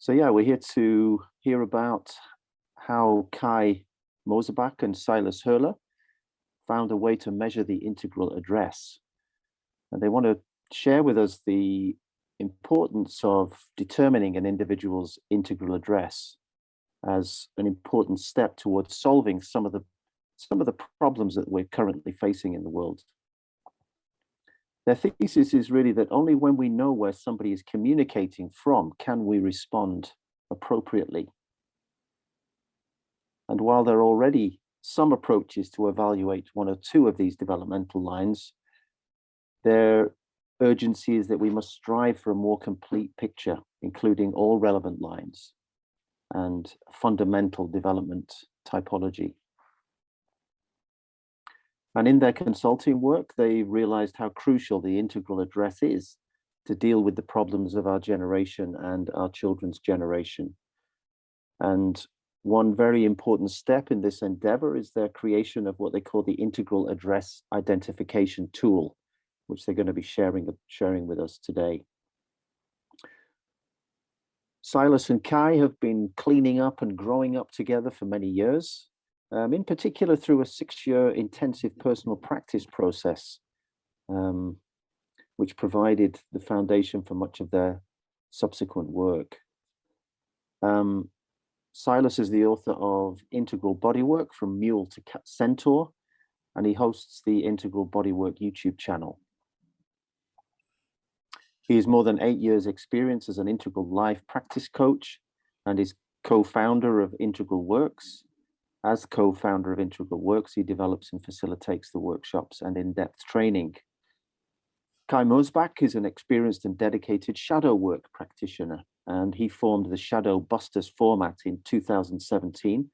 So yeah, we're here to hear about how Kai Moserbach and Silas Hurler found a way to measure the integral address. And they want to share with us the importance of determining an individual's integral address as an important step towards solving some of the problems that we're currently facing in the world. Their thesis is really that only when we know where somebody is communicating from can we respond appropriately. And while there are already some approaches to evaluate one or two of these developmental lines, their urgency is that we must strive for a more complete picture, including all relevant lines and fundamental development typology. And in their consulting work, they realized how crucial the integral address is to deal with the problems of our generation and our children's generation. And one very important step in this endeavor is their creation of what they call the integral address identification tool, which they're going to be sharing with us today. Silas and Kai have been cleaning up and growing up together for many years. In particular through a 6-year intensive personal practice process, which provided the foundation for much of their subsequent work. Silas is the author of Integral Bodywork from Mule to Centaur, and he hosts the Integral Bodywork YouTube channel. He has more than 8 years experience as an integral life practice coach and is co-founder of Integral Works. As co-founder of Integral Works, he develops and facilitates the workshops and in-depth training. Kai Moserbach is an experienced and dedicated shadow work practitioner, and he formed the Shadow Busters format in 2017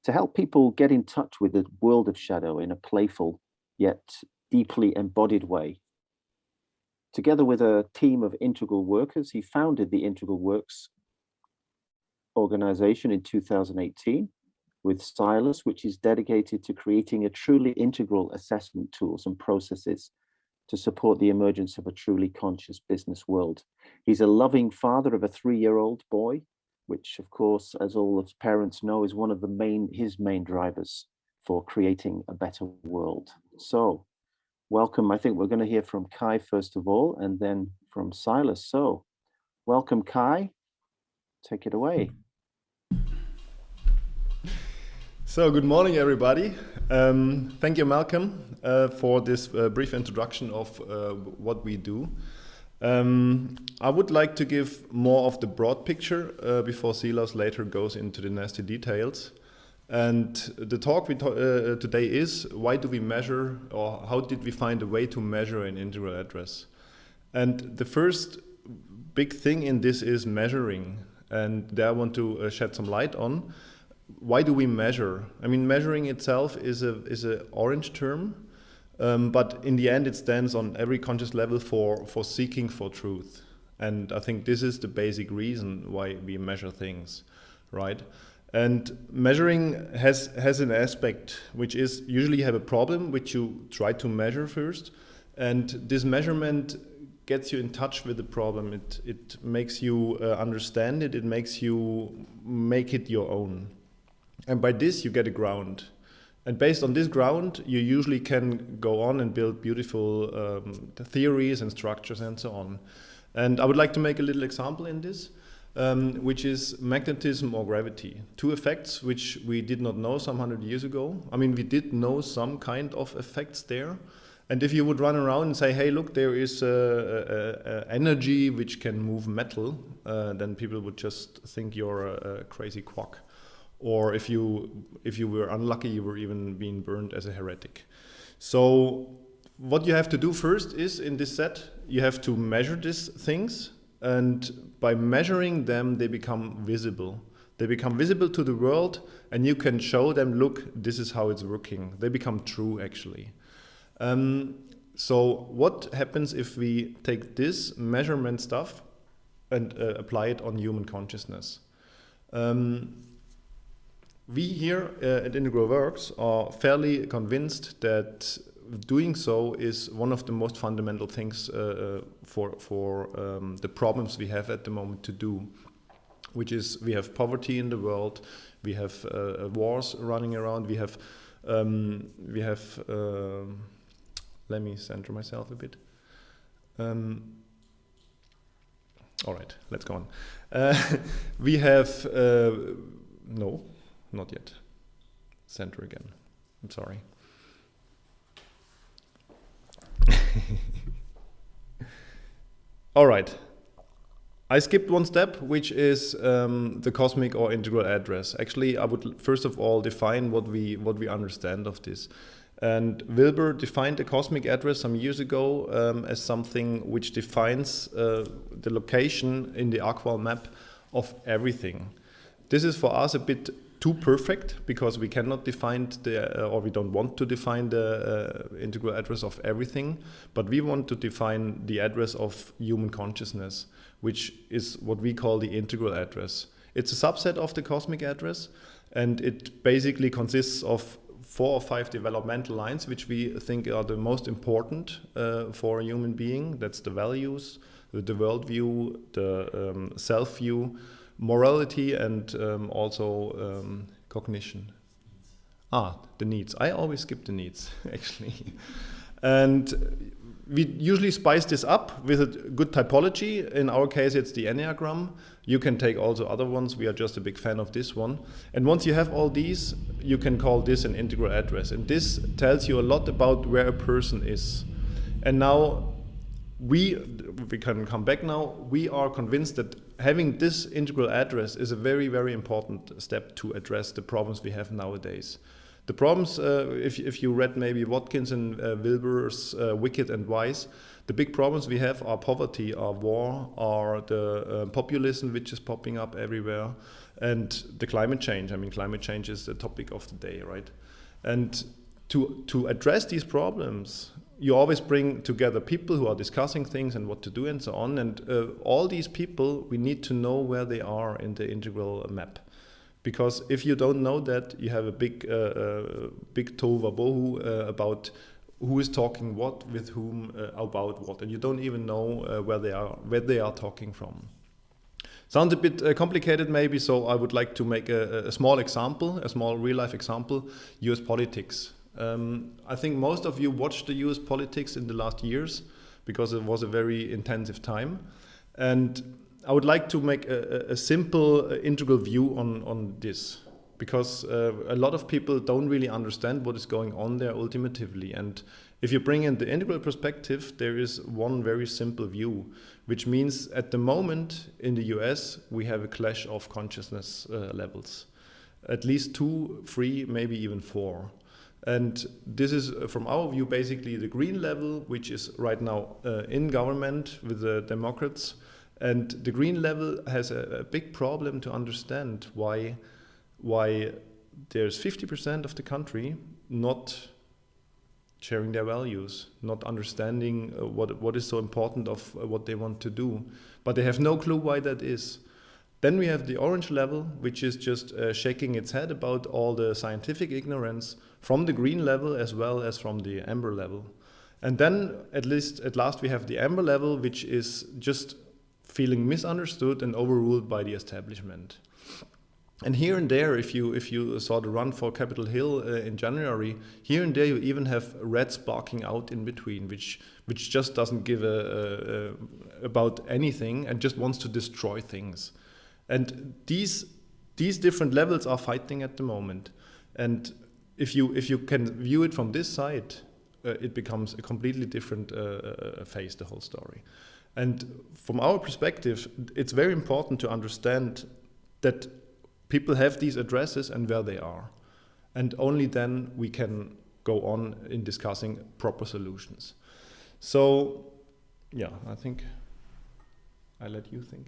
to help people get in touch with the world of shadow in a playful yet deeply embodied way. Together with a team of integral workers, he founded the Integral Works organization in 2018 with Silas, which is dedicated to creating a truly integral assessment tools and processes to support the emergence of a truly conscious business world. He's a loving father of a 3-year-old boy, which of course, as all of parents know, is one of his main drivers for creating a better world. So welcome. I think we're going to hear from Kai first of all, and then from Silas. So welcome, Kai. Take it away. So good morning, everybody. Thank you, Malcolm, for this brief introduction of what we do. I would like to give more of the broad picture before Silas later goes into the nasty details. And the talk today is, why do we measure, or how did we find a way to measure an integral address? And the first big thing in this is measuring. And there I want to shed some light on. Why do we measure? I mean, measuring itself is a orange term, but in the end it stands on every conscious level for seeking for truth. And I think this is the basic reason why we measure things, right? And measuring has an aspect which is usually you have a problem which you try to measure first, and this measurement gets you in touch with the problem. It makes you understand it. It makes you make it your own. And by this, you get a ground. And based on this ground, you usually can go on and build beautiful theories and structures and so on. And I would like to make a little example in this, which is magnetism or gravity. Two effects which we did not know some 100 years ago. I mean, we did know some kind of effects there. And if you would run around and say, hey, look, there is energy which can move metal, then people would just think you're a crazy quack. Or if you were unlucky, you were even being burned as a heretic. So what you have to do first is, in this set, you have to measure these things, and by measuring them, they become visible. They become visible to the world, and you can show them, look, this is how it's working. They become true, actually. So what happens if we take this measurement stuff and apply it on human consciousness? We here at Integral Works are fairly convinced that doing so is one of the most fundamental things for the problems we have at the moment to do. which is we have poverty in the world, we have wars running around, we have let me center myself a bit. All right, let's go on. We have no, not yet. Center again. I'm sorry. All right. I skipped one step, which is the cosmic or integral address. Actually, I would first of all define what we understand of this. And Wilbur defined the cosmic address some years ago as something which defines the location in the Aqual map of everything. This is for us a bit too perfect because we cannot define or we don't want to define the integral address of everything, but we want to define the address of human consciousness, which is what we call the integral address. It's a subset of the cosmic address, and it basically consists of 4 or 5 developmental lines, which we think are the most important for a human being. That's the values, the worldview, the self-view, morality, and also cognition. The needs. I always skip the needs, actually. And we usually spice this up with a good typology. In our case, it's the Enneagram. You can take also other ones. We are just a big fan of this one. And once you have all these, you can call this an integral address. And this tells you a lot about where a person is. And now we can come back now. We are convinced that having this integral address is a very, very important step to address the problems we have nowadays. The problems, if you read maybe Watkins and Wilbur's Wicked and Wise, the big problems we have are poverty, are war, are the populism which is popping up everywhere, and the climate change. I mean, climate change is the topic of the day, right? And to address these problems, you always bring together people who are discussing things and what to do and so on. And all these people, we need to know where they are in the integral map. Because if you don't know that, you have a big tohuwabohu about who is talking what, with whom, about what, and you don't even know where they are talking from. Sounds a bit complicated maybe, so I would like to make a small example, a small real-life example, US politics. I think most of you watched the US politics in the last years because it was a very intensive time. And I would like to make a simple integral view on this, because a lot of people don't really understand what is going on there ultimately. And if you bring in the integral perspective, there is one very simple view, which means at the moment in the US, we have a clash of consciousness levels. At least 2, 3, maybe even 4. And this is, from our view, basically the green level, which is right now in government with the Democrats. And the green level has a big problem to understand why there's 50% of the country not sharing their values, not understanding what is so important of what they want to do. But they have no clue why that is. Then we have the orange level, which is just shaking its head about all the scientific ignorance from the green level as well as from the amber level. And then at last we have the amber level, which is just feeling misunderstood and overruled by the establishment. And here and there, if you saw the run for Capitol Hill in January, here and there you even have reds barking out in between, which just doesn't give about anything and just wants to destroy things. And these different levels are fighting at the moment. And if you can view it from this side, it becomes a completely different phase, the whole story. And from our perspective, it's very important to understand that people have these addresses and where they are. And only then we can go on in discussing proper solutions. So, yeah, I think I let you think.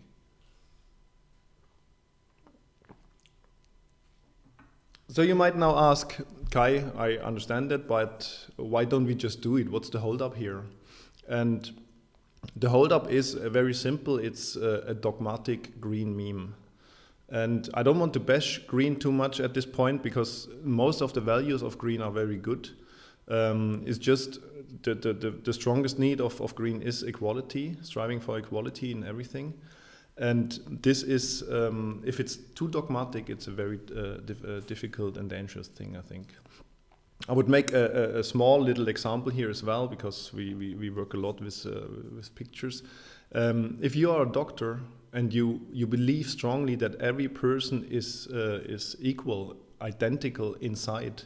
So you might now ask, Kai, I understand that, but why don't we just do it? What's the holdup here? And the holdup is very simple. It's a dogmatic green meme. And I don't want to bash green too much at this point because most of the values of green are very good. It's just the strongest need of green is equality, striving for equality in everything. And this is, if it's too dogmatic, it's a very difficult and dangerous thing, I think. I would make a small little example here as well, because we work a lot with pictures. If you are a doctor and you believe strongly that every person is equal, identical inside,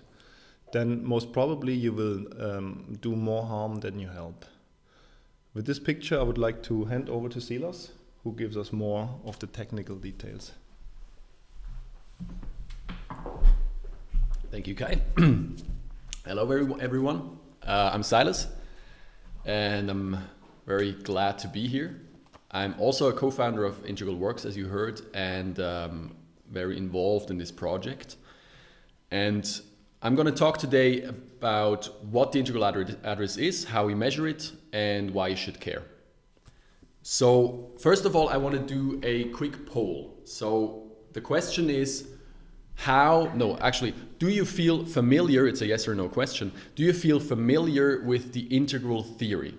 then most probably you will do more harm than you help. With this picture, I would like to hand over to Silas, who gives us more of the technical details. Thank you, Kai. Hello, everyone. I'm Silas, and I'm very glad to be here. I'm also a co-founder of Integral Works, as you heard, and very involved in this project. And I'm going to talk today about what the integral address is, how we measure it, and why you should care. So first of all, I want to do a quick poll. So the question is, do you feel familiar, it's a yes or no question, do you feel familiar with the integral theory?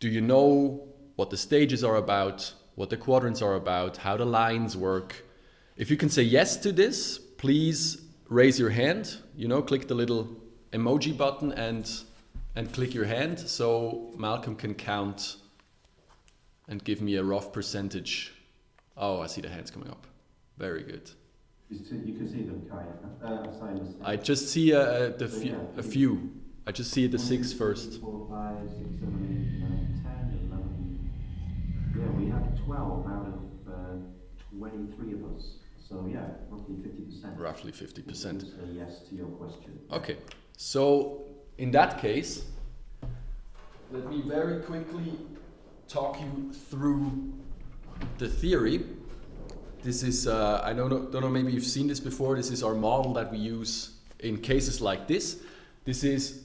Do you know what the stages are about, what the quadrants are about, how the lines work? If you can say yes to this, please raise your hand, click the little emoji button and click your hand so Malcolm can count and give me a rough percentage. Oh, I see the hands coming up. Very good. You can see them, Kai. Silas. I just see a few. I just see the 6 first. 4, 5, 6, 7, 8, 9, 10, 11. Yeah, we have 12 out of 23 of us. So yeah, roughly 50%. Roughly 50%. Say yes to your question. Okay, so in that case, let me very quickly talk you through the theory. This is, I don't know, maybe you've seen this before. This is our model that we use in cases like this. This is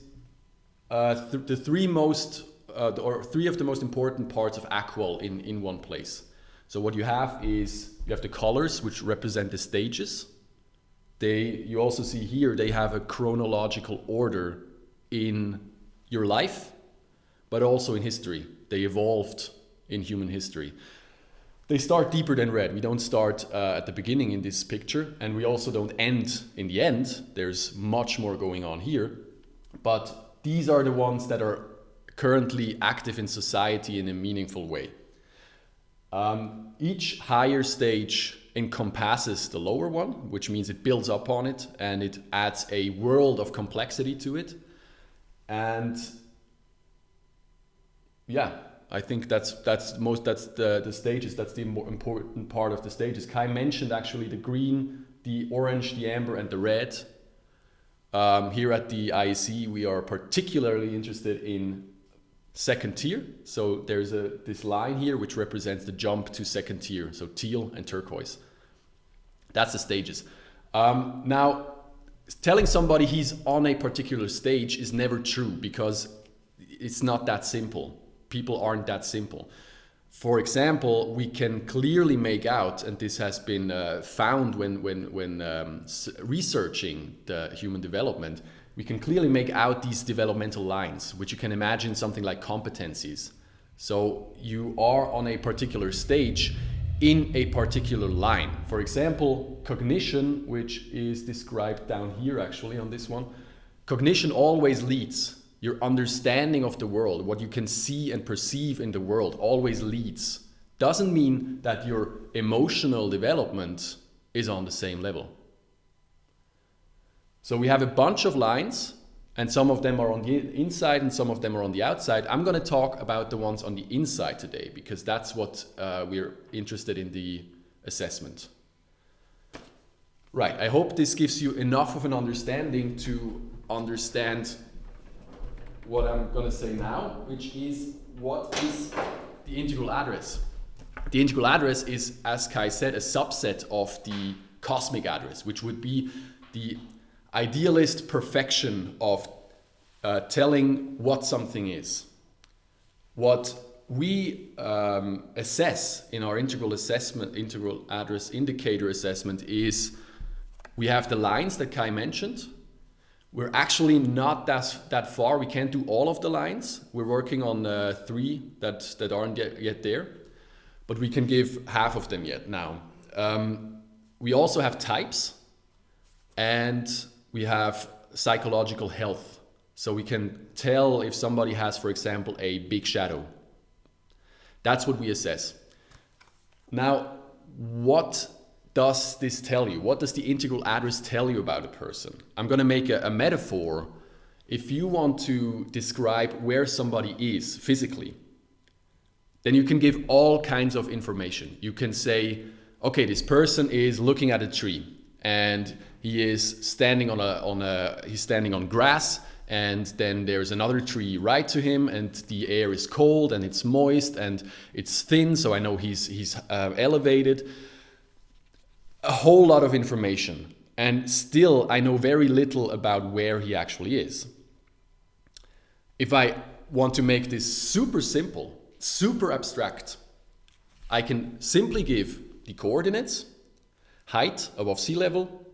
the three of the most important parts of AQUAL in one place. So what you have is, you have the colors, which represent the stages. You also see here, they have a chronological order in your life, but also in history. They evolved in human history. They start deeper than red. We don't start at the beginning in this picture, and we also don't end in the end. There's much more going on here. But these are the ones that are currently active in society in a meaningful way. Each higher stage encompasses the lower one, which means it builds up on it and it adds a world of complexity to it. And yeah, I think that's the stages. That's the important part of the stages. Kai mentioned actually the green, the orange, the amber, and the red. Here at the IEC, we are particularly interested in second tier. So there's this line here which represents the jump to second tier. So teal and turquoise. That's the stages. Now, telling somebody he's on a particular stage is never true, because it's not that simple. People aren't that simple. For example, we can clearly make out, and this has been found when researching the human development, we can clearly make out these developmental lines, which you can imagine something like competencies. So you are on a particular stage in a particular line. For example, cognition, which is described down here actually on this one. Cognition always leads. Your understanding of the world, what you can see and perceive in the world, always leads. Doesn't mean that your emotional development is on the same level. So we have a bunch of lines, and some of them are on the inside and some of them are on the outside. I'm going to talk about the ones on the inside today, because that's what we're interested in the assessment. Right, I hope this gives you enough of an understanding to understand what I'm going to say now, which is, what is the integral address? The integral address is, as Kai said, a subset of the cosmic address, which would be the idealist perfection of telling what something is. What we assess in our integral address indicator assessment is, we have the lines that Kai mentioned. We're actually not that far. We can't do all of the lines. We're working on 3 that aren't yet there. but we can give half of them yet now. We also have types, and we have psychological health. So we can tell if somebody has, for example, a big shadow. That's what we assess. Now, what does this tell you? What does the integral address tell you about a person? I'm going to make a metaphor. If you want to describe where somebody is physically, then you can give all kinds of information. You can say, okay, this person is looking at a tree, and he is standing he's standing on grass, and then there's another tree right to him, and the air is cold and it's moist and it's thin, so I know he's elevated. A whole lot of information, and still I know very little about where he actually is. If I want to make this super simple, super abstract, I can simply give the coordinates, height above sea level,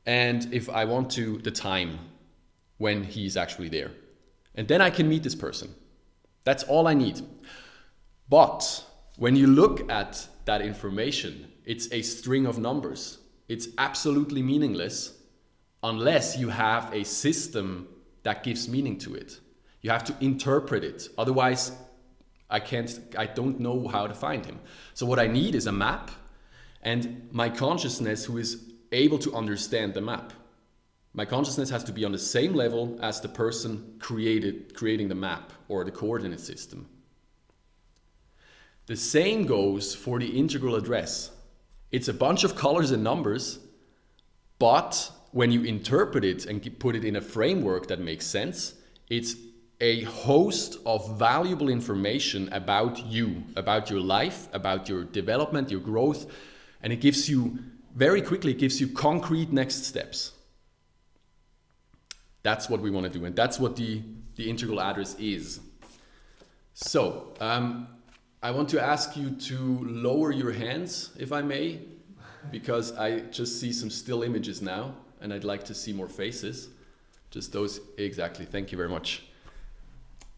and if I want to, the time when he's actually there. And then I can meet this person. That's all I need. But when you look at that information, it's a string of numbers. It's absolutely meaningless unless you have a system that gives meaning to it. You have to interpret it. Otherwise, I don't know how to find him. So what I need is a map, and my consciousness who is able to understand the map. My consciousness has to be on the same level as the person creating the map or the coordinate system. The same goes for the integral address. It's a bunch of colors and numbers, but when you interpret it and put it in a framework that makes sense, it's a host of valuable information about you, about your life, about your development, your growth, and it gives you, very quickly, it gives you concrete next steps. That's what we want to do, and that's what the integral address is. So, I want to ask you to lower your hands, if I may, because I just see some still images now, and I'd like to see more faces. Just those, exactly, thank you very much.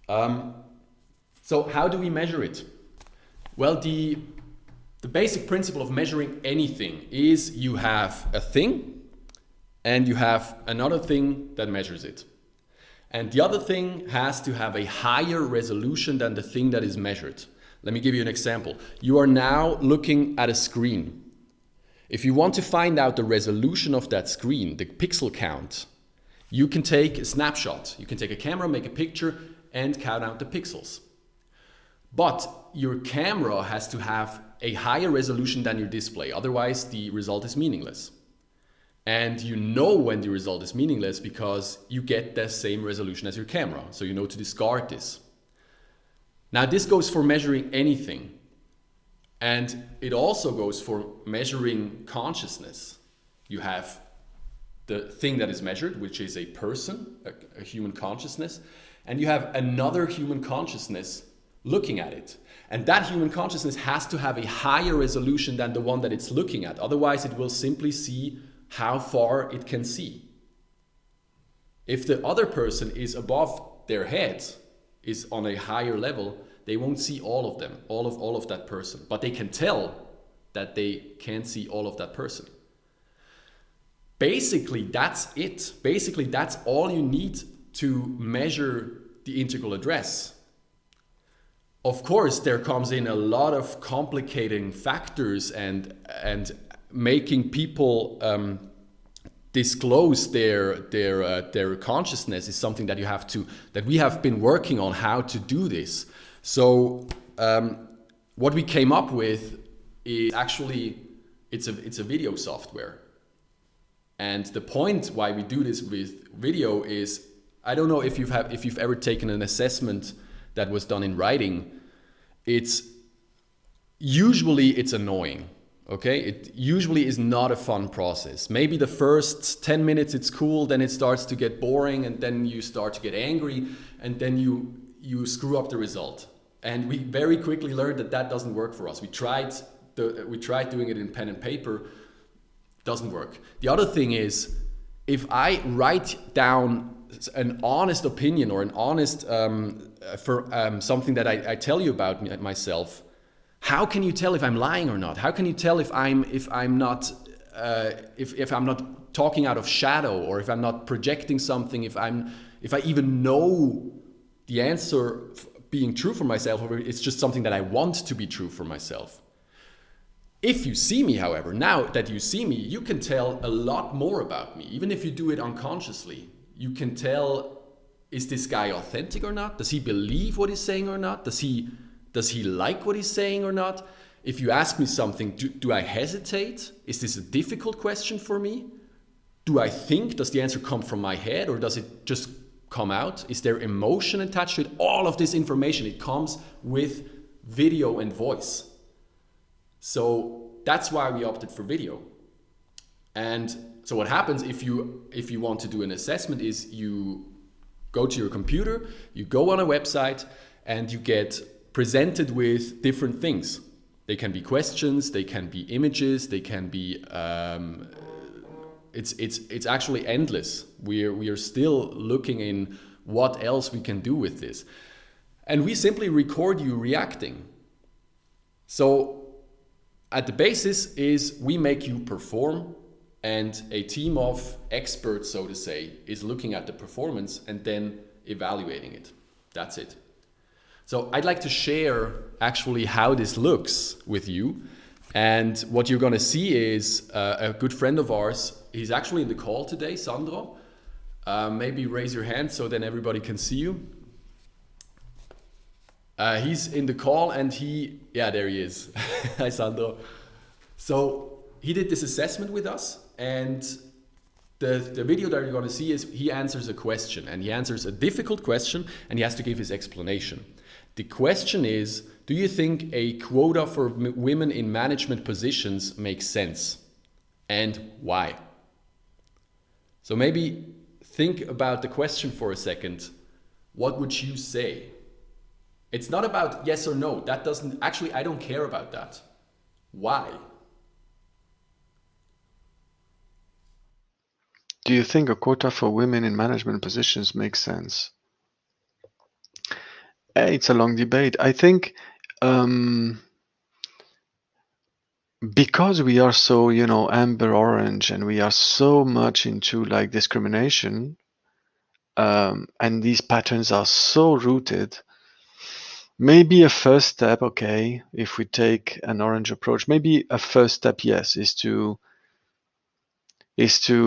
So how do we measure it? Well, the basic principle of measuring anything is you have a thing, and you have another thing that measures it. And the other thing has to have a higher resolution than the thing that is measured. Let me give you an example. You are now looking at a screen. If you want to find out the resolution of that screen, the pixel count, you can take a snapshot. You can take a camera, make a picture, and count out the pixels. But your camera has to have a higher resolution than your display. Otherwise, the result is meaningless. And you know when the result is meaningless because you get the same resolution as your camera. So you know to discard this. Now this goes for measuring anything. And it also goes for measuring consciousness. You have the thing that is measured, which is a person, a human consciousness. And you have another human consciousness looking at it. And that human consciousness has to have a higher resolution than the one that it's looking at. Otherwise, it will simply see how far it can see. If the other person is above their head, is on a higher level, they won't see all of them, all of that person. But they can tell that they can't see all of that person. Basically, that's it. Basically, that's all you need to measure the integral address. Of course, there comes in a lot of complicating factors and making people disclose their consciousness is something that we have been working on how to do this. So what we came up with is actually it's a video software. And the point why we do this with video is, I don't know if you've ever taken an assessment that was done in writing. It's annoying. Okay, it usually is not a fun process. Maybe the first 10 minutes it's cool, then it starts to get boring, and then you start to get angry, and then you screw up the result. And we very quickly learned that doesn't work for us. We tried doing it in pen and paper, doesn't work. The other thing is, if I write down an honest opinion or an honest something that I tell you about myself, how can you tell if I'm lying or not? How can you tell if I'm not talking out of shadow, or if I'm not projecting something, if I even know the answer being true for myself, or it's just something that I want to be true for myself? If you see me, however, now that you see me, you can tell a lot more about me, even if you do it unconsciously. You can tell, is this guy authentic or not? Does he believe what he's saying or not? Does he like what he's saying or not? If you ask me something, do I hesitate? Is this a difficult question for me? Does the answer come from my head, or does it just come out? Is there emotion attached to it? All of this information, it comes with video and voice. So that's why we opted for video. And so what happens if you want to do an assessment is you go to your computer, you go on a website, and you get presented with different things. They can be questions, they can be images, they can be it's actually endless. We are still looking in what else we can do with this. And we simply record you reacting. So at the basis is we make you perform, and a team of experts, so to say, is looking at the performance and then evaluating it. That's it. So I'd like to share actually how this looks with you. And what you're going to see is a good friend of ours. He's actually in the call today, Sandro. Maybe raise your hand so then everybody can see you. He's in the call, and there he is. Hi, Sandro. So he did this assessment with us, and the video that you're going to see is he answers a question, and he answers a difficult question, and he has to give his explanation. The question is, do you think a quota for women in management positions makes sense? And why? So maybe think about the question for a second. What would you say? It's not about yes or no. I don't care about that. Why? Do you think a quota for women in management positions makes sense? It's a long debate. I think because we are so, amber orange, and we are so much into like discrimination, and these patterns are so rooted, maybe a first step, okay, if we take an orange approach, maybe a first step, yes, is to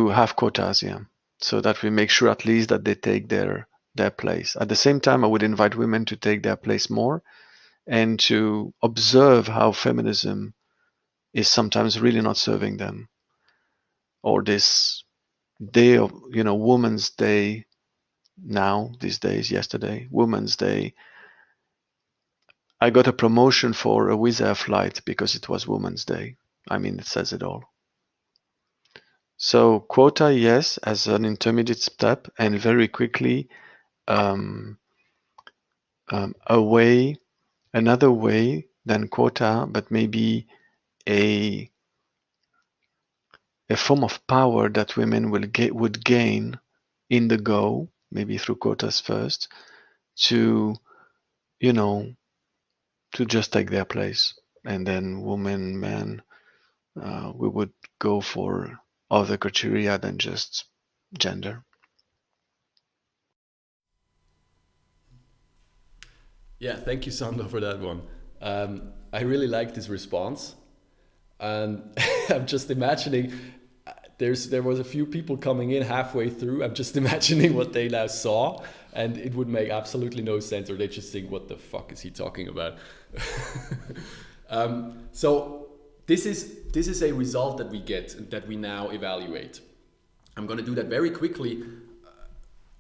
have quotas, yeah, so that we make sure at least that they take their place. At the same time, I would invite women to take their place more and to observe how feminism is sometimes really not serving them. Or this day of, Women's Day now, these days, yesterday, Women's Day, I got a promotion for a Wizz Air flight because it was Women's Day. I mean, it says it all. So quota, yes, as an intermediate step, and very quickly another way than quota, but maybe a form of power that women would gain in the go, maybe through quotas first, to just take their place, and then women, men, we would go for other criteria than just gender. Yeah, thank you, Sandro, for that one. I really like this response. And I'm just imagining, there was a few people coming in halfway through. I'm just imagining what they now saw, and it would make absolutely no sense, or they just think, what the fuck is he talking about? So this is a result that we get, that we now evaluate. I'm going to do that very quickly.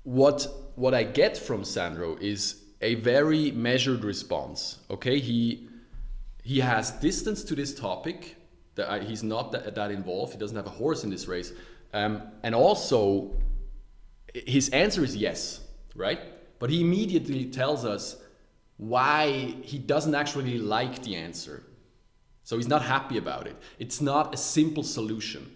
What I get from Sandro is a very measured response. Okay, he has distance to this topic. That he's not that involved. He doesn't have a horse in this race, and also his answer is yes, right? But he immediately tells us why he doesn't actually like the answer. So he's not happy about it. It's not a simple solution.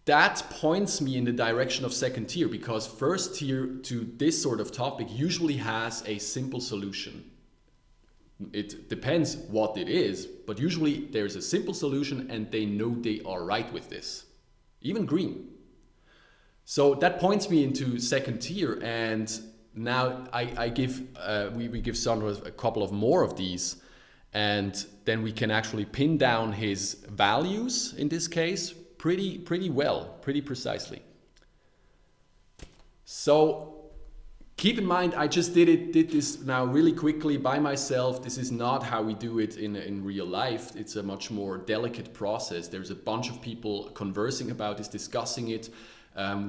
That points me in the direction of second tier, because first tier to this sort of topic usually has a simple solution. It depends what it is, but usually there's a simple solution and they know they are right with this. Even green. So that points me into second tier, and now I give we give Sandro a couple of more of these, and then we can actually pin down his values in this case pretty well, pretty precisely. So keep in mind, I just did this now really quickly by myself. This is not how we do it in real life. It's a much more delicate process. There's a bunch of people conversing about this, discussing it.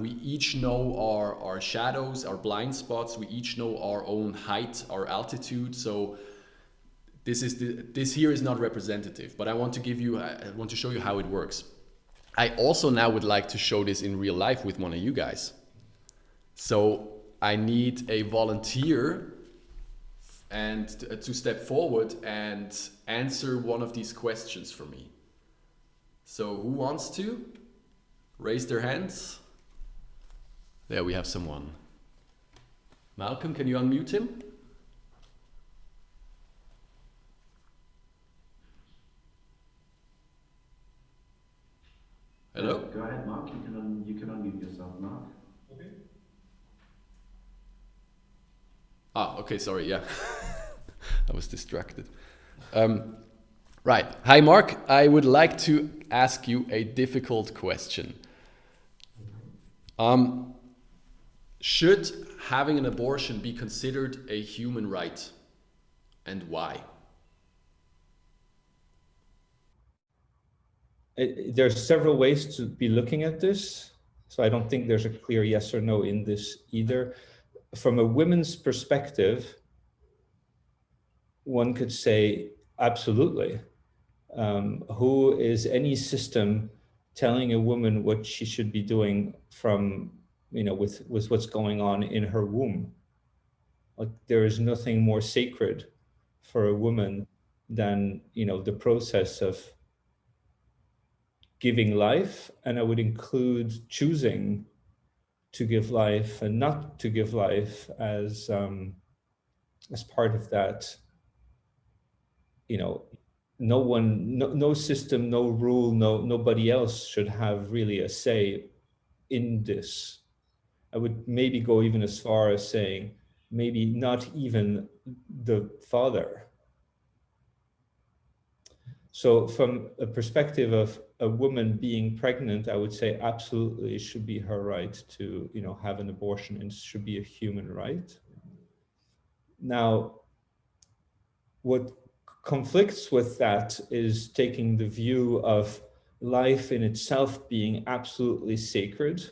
We each know our shadows, our blind spots. We each know our own height, our altitude. So this here is not representative, but I want to show you how it works. I also now would like to show this in real life with one of you guys. So I need a volunteer and to step forward and answer one of these questions for me. So who wants to raise their hands? There we have someone. Malcolm, can you unmute him? Hello? Go ahead, Mark. You can unmute yourself, Mark. Okay. Okay, sorry, yeah. I was distracted. Right. Hi, Mark. I would like to ask you a difficult question. Should having an abortion be considered a human right, and why? There's several ways to be looking at this, so I don't think there's a clear yes or no in this either. From a women's perspective, one could say absolutely. Who is any system telling a woman what she should be doing from, with what's going on in her womb? Like, there is nothing more sacred for a woman than, the process of giving life, and I would include choosing to give life and not to give life as part of that. No system, no rule, nobody else should have really a say in this. I would maybe go even as far as saying maybe not even the father. So from a perspective of a woman being pregnant, I would say absolutely it should be her right to, have an abortion, and it should be a human right. Now, what conflicts with that is taking the view of life in itself being absolutely sacred,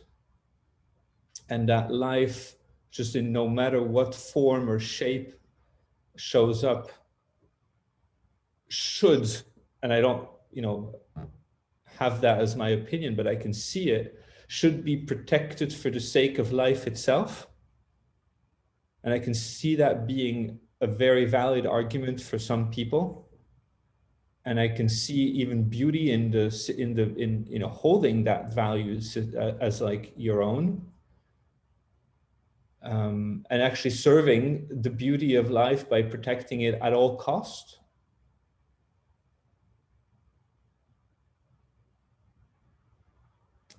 and that life, just in no matter what form or shape shows up, should, and I don't, have that as my opinion, but I can see it, should be protected for the sake of life itself. And I can see that being a very valid argument for some people. And I can see even beauty in holding that value as like your own. And actually serving the beauty of life by protecting it at all costs.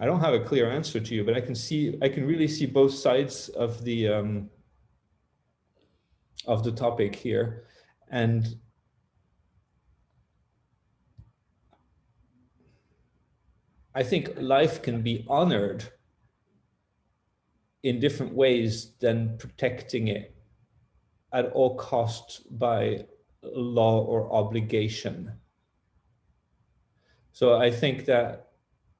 I don't have a clear answer to you, but I can really see both sides of the topic here. And I think life can be honored in different ways than protecting it at all costs by law or obligation. So I think that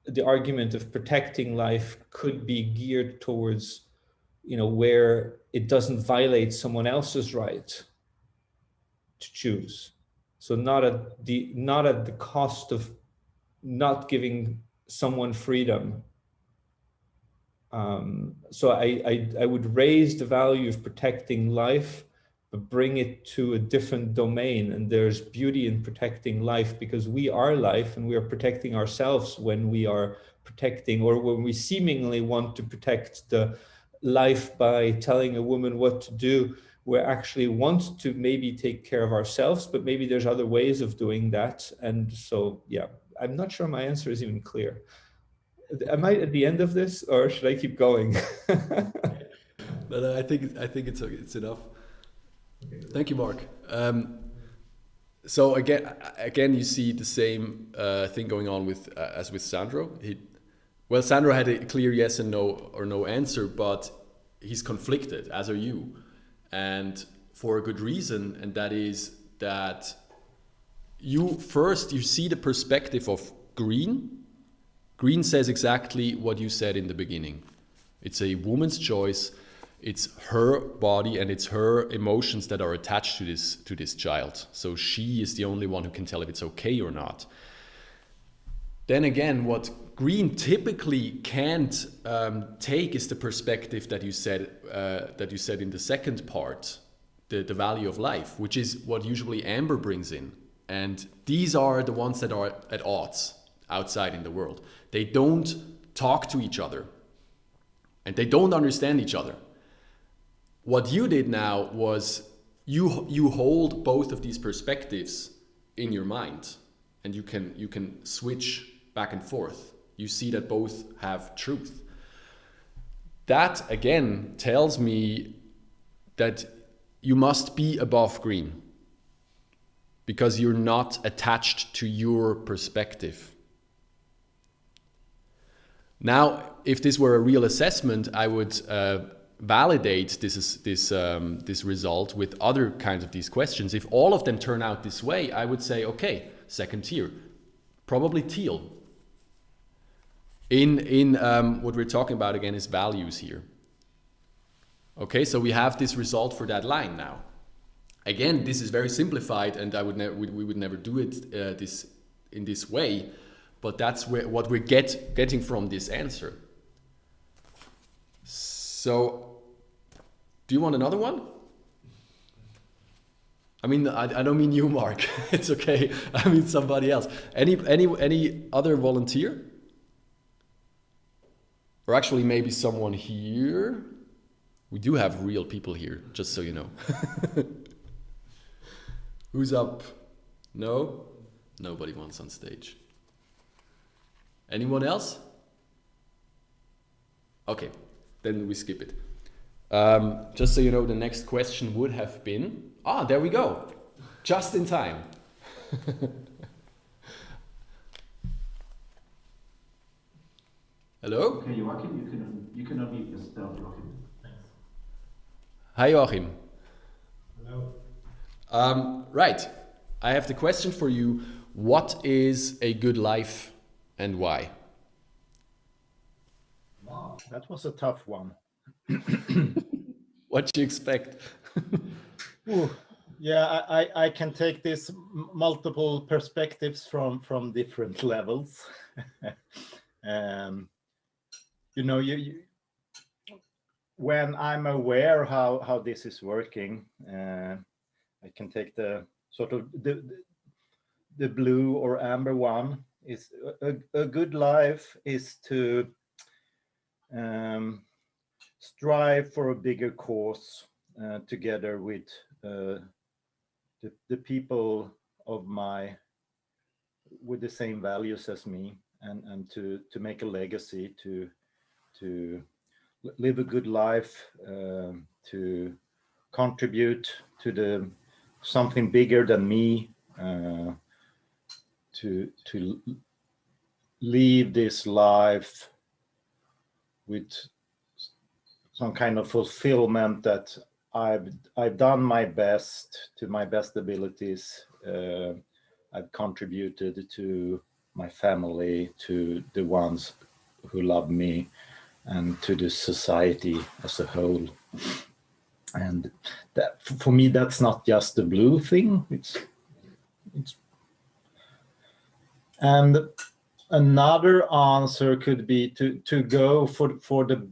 the argument of protecting life could be geared towards, where it doesn't violate someone else's right to choose. So not at the cost of not giving someone freedom. So I would raise the value of protecting life, but bring it to a different domain. And there's beauty in protecting life, because we are life, and we are protecting ourselves when we are protecting, or when we seemingly want to protect the life by telling a woman what to do. we actually want to maybe take care of ourselves, but maybe there's other ways of doing that. And so, yeah, I'm not sure my answer is even clear. Am I at the end of this, or should I keep going? No, I think it's enough. Thank you, Mark. So again, you see the same thing going on with as with Sandro. Sandro had a clear yes and no or no answer, but he's conflicted, as are you, and for a good reason, and that is that you see the perspective of green. Green says exactly what you said in the beginning. It's a woman's choice. It's her body and it's her emotions that are attached to this child. So she is the only one who can tell if it's okay or not. Then again, what green typically can't take is the perspective that you said in the second part, the value of life, which is what usually amber brings in. And these are the ones that are at odds outside in the world. They don't talk to each other and they don't understand each other. What you did now was you hold both of these perspectives in your mind, and you can switch back and forth. You see that both have truth. That again tells me that you must be above green, because you're not attached to your perspective. Now, if this were a real assessment, I would validate this result with other kinds of these questions. If all of them turn out this way, I would say, okay, second tier, probably teal. In what we're talking about again is values here. Okay, so we have this result for that line now. Again, this is very simplified, and we would never do it in this way, but that's what we're getting from this answer. So, do you want another one? I mean, I don't mean you, Mark. It's okay. I mean somebody else. Any other volunteer? Or actually maybe someone here? We do have real people here, just so you know. Who's up? No? Nobody wants on stage. Anyone else? Okay, then we skip it. Just so you know, the next question would have been... there we go. Just in time. Hello? Okay, Joachim, you can unmute yourself, Joachim. Thanks. Hi, Joachim. Hello. Right. I have the question for you. What is a good life and why? Wow, that was a tough one. What do you expect? Ooh, yeah, I can take this multiple perspectives from different levels. You when I'm aware how this is working, I can take the sort of the blue or amber one. Is a good life is to strive for a bigger cause together with the people with the same values as me, and to make a legacy, to live a good life, to contribute to something bigger than me, to leave this life with some kind of fulfillment that I've done my best to my best abilities. I've contributed to my family, to the ones who love me, and to the society as a whole. And that, for me, that's not just the blue thing. It's and another answer could be to go for the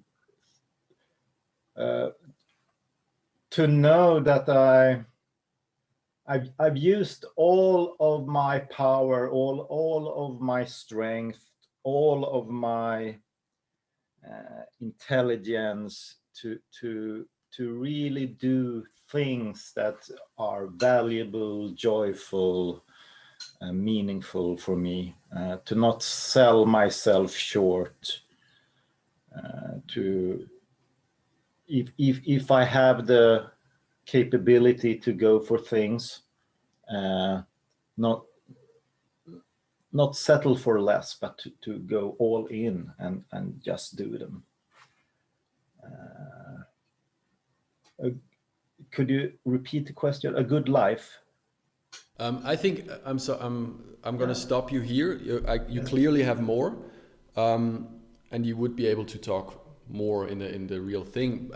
to know that I've used all of my power, all of my strength, all of my intelligence to really do things that are valuable, joyful, and meaningful for me, to not sell myself short, to if I have the capability to go for things, not settle for less, but to go all in and just do them. Could you repeat the question? A good life? I think I'm going to stop you here. You clearly have more, and you would be able to talk more in the real thing.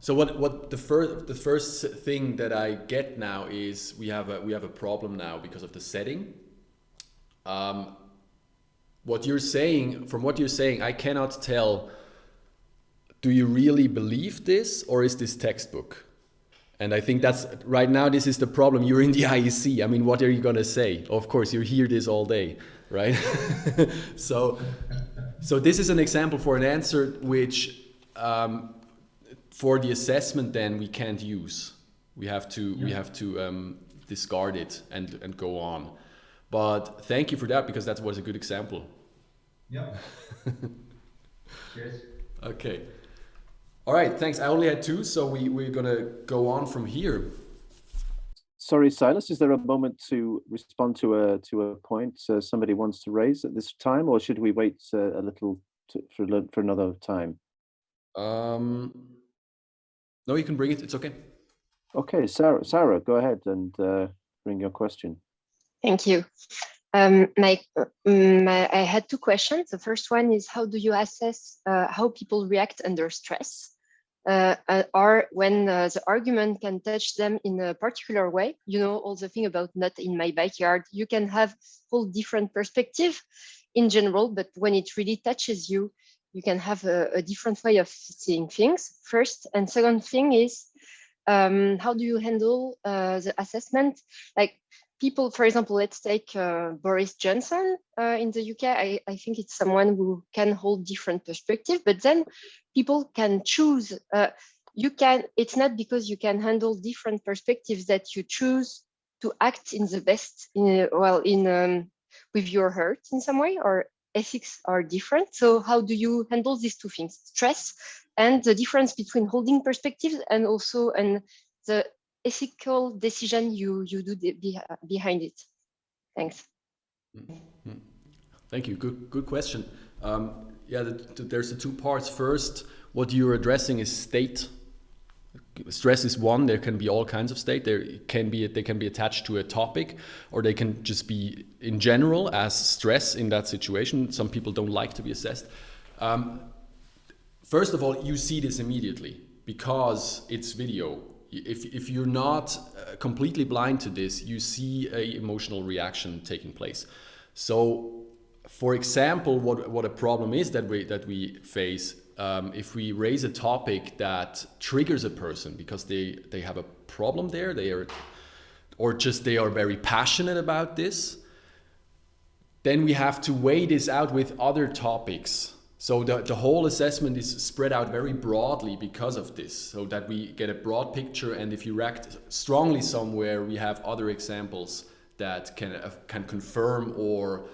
So what the first thing that I get now is we have a problem now because of the setting. What you're saying, I cannot tell. Do you really believe this, or is this textbook? And I think that's right now. This is the problem. You're in the IEC. I mean, what are you going to say? Of course, you hear this all day, right? So this is an example for an answer which, for the assessment, then we can't use. We have to discard it and go on. But thank you for that, because that was a good example. Yeah. Cheers. Okay. All right, thanks. I only had two, so we're going to go on from here. Sorry, Silas, is there a moment to respond to a point somebody wants to raise at this time, or should we wait a little for another time? No, you can bring it. It's okay. Okay, Sarah, go ahead and bring your question. Thank you. I had two questions. The first one is, how do you assess how people react under stress, or when the argument can touch them in a particular way? You know, all the thing about not in my backyard. You can have whole different perspective in general, but when it really touches you, you can have a different way of seeing things. First, and second thing is, how do you handle the assessment? Like, people, for example, let's take Boris Johnson in the UK. I think it's someone who can hold different perspective, but then people can choose. It's not because you can handle different perspectives that you choose to act in the best, with your heart in some way, or ethics are different. So how do you handle these two things? Stress and the difference between holding perspectives and also the ethical decision you do behind it. Thanks. Thank you. Good question. There's the two parts. First, what you're addressing is state. Stress is one. There can be all kinds of state. They can be attached to a topic, or they can just be in general as stress in that situation. Some people don't like to be assessed. First of all, you see this immediately because it's video. If you're not completely blind to this, you see an emotional reaction taking place. So, for example, what a problem is that we face, if we raise a topic that triggers a person because they have a problem there, they are very passionate about this, then we have to weigh this out with other topics. So the whole assessment is spread out very broadly because of this, so that we get a broad picture. And if you react strongly somewhere, we have other examples that can confirm or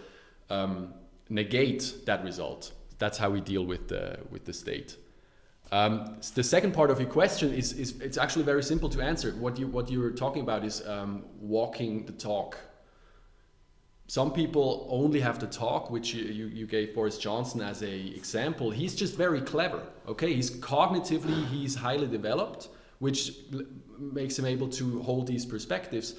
negate that result. That's how we deal with the state. The second part of your question is it's actually very simple to answer. What you're talking about is walking the talk. Some people only have to talk, which you gave Boris Johnson as an example. He's just very clever, okay? He's highly developed, which makes him able to hold these perspectives.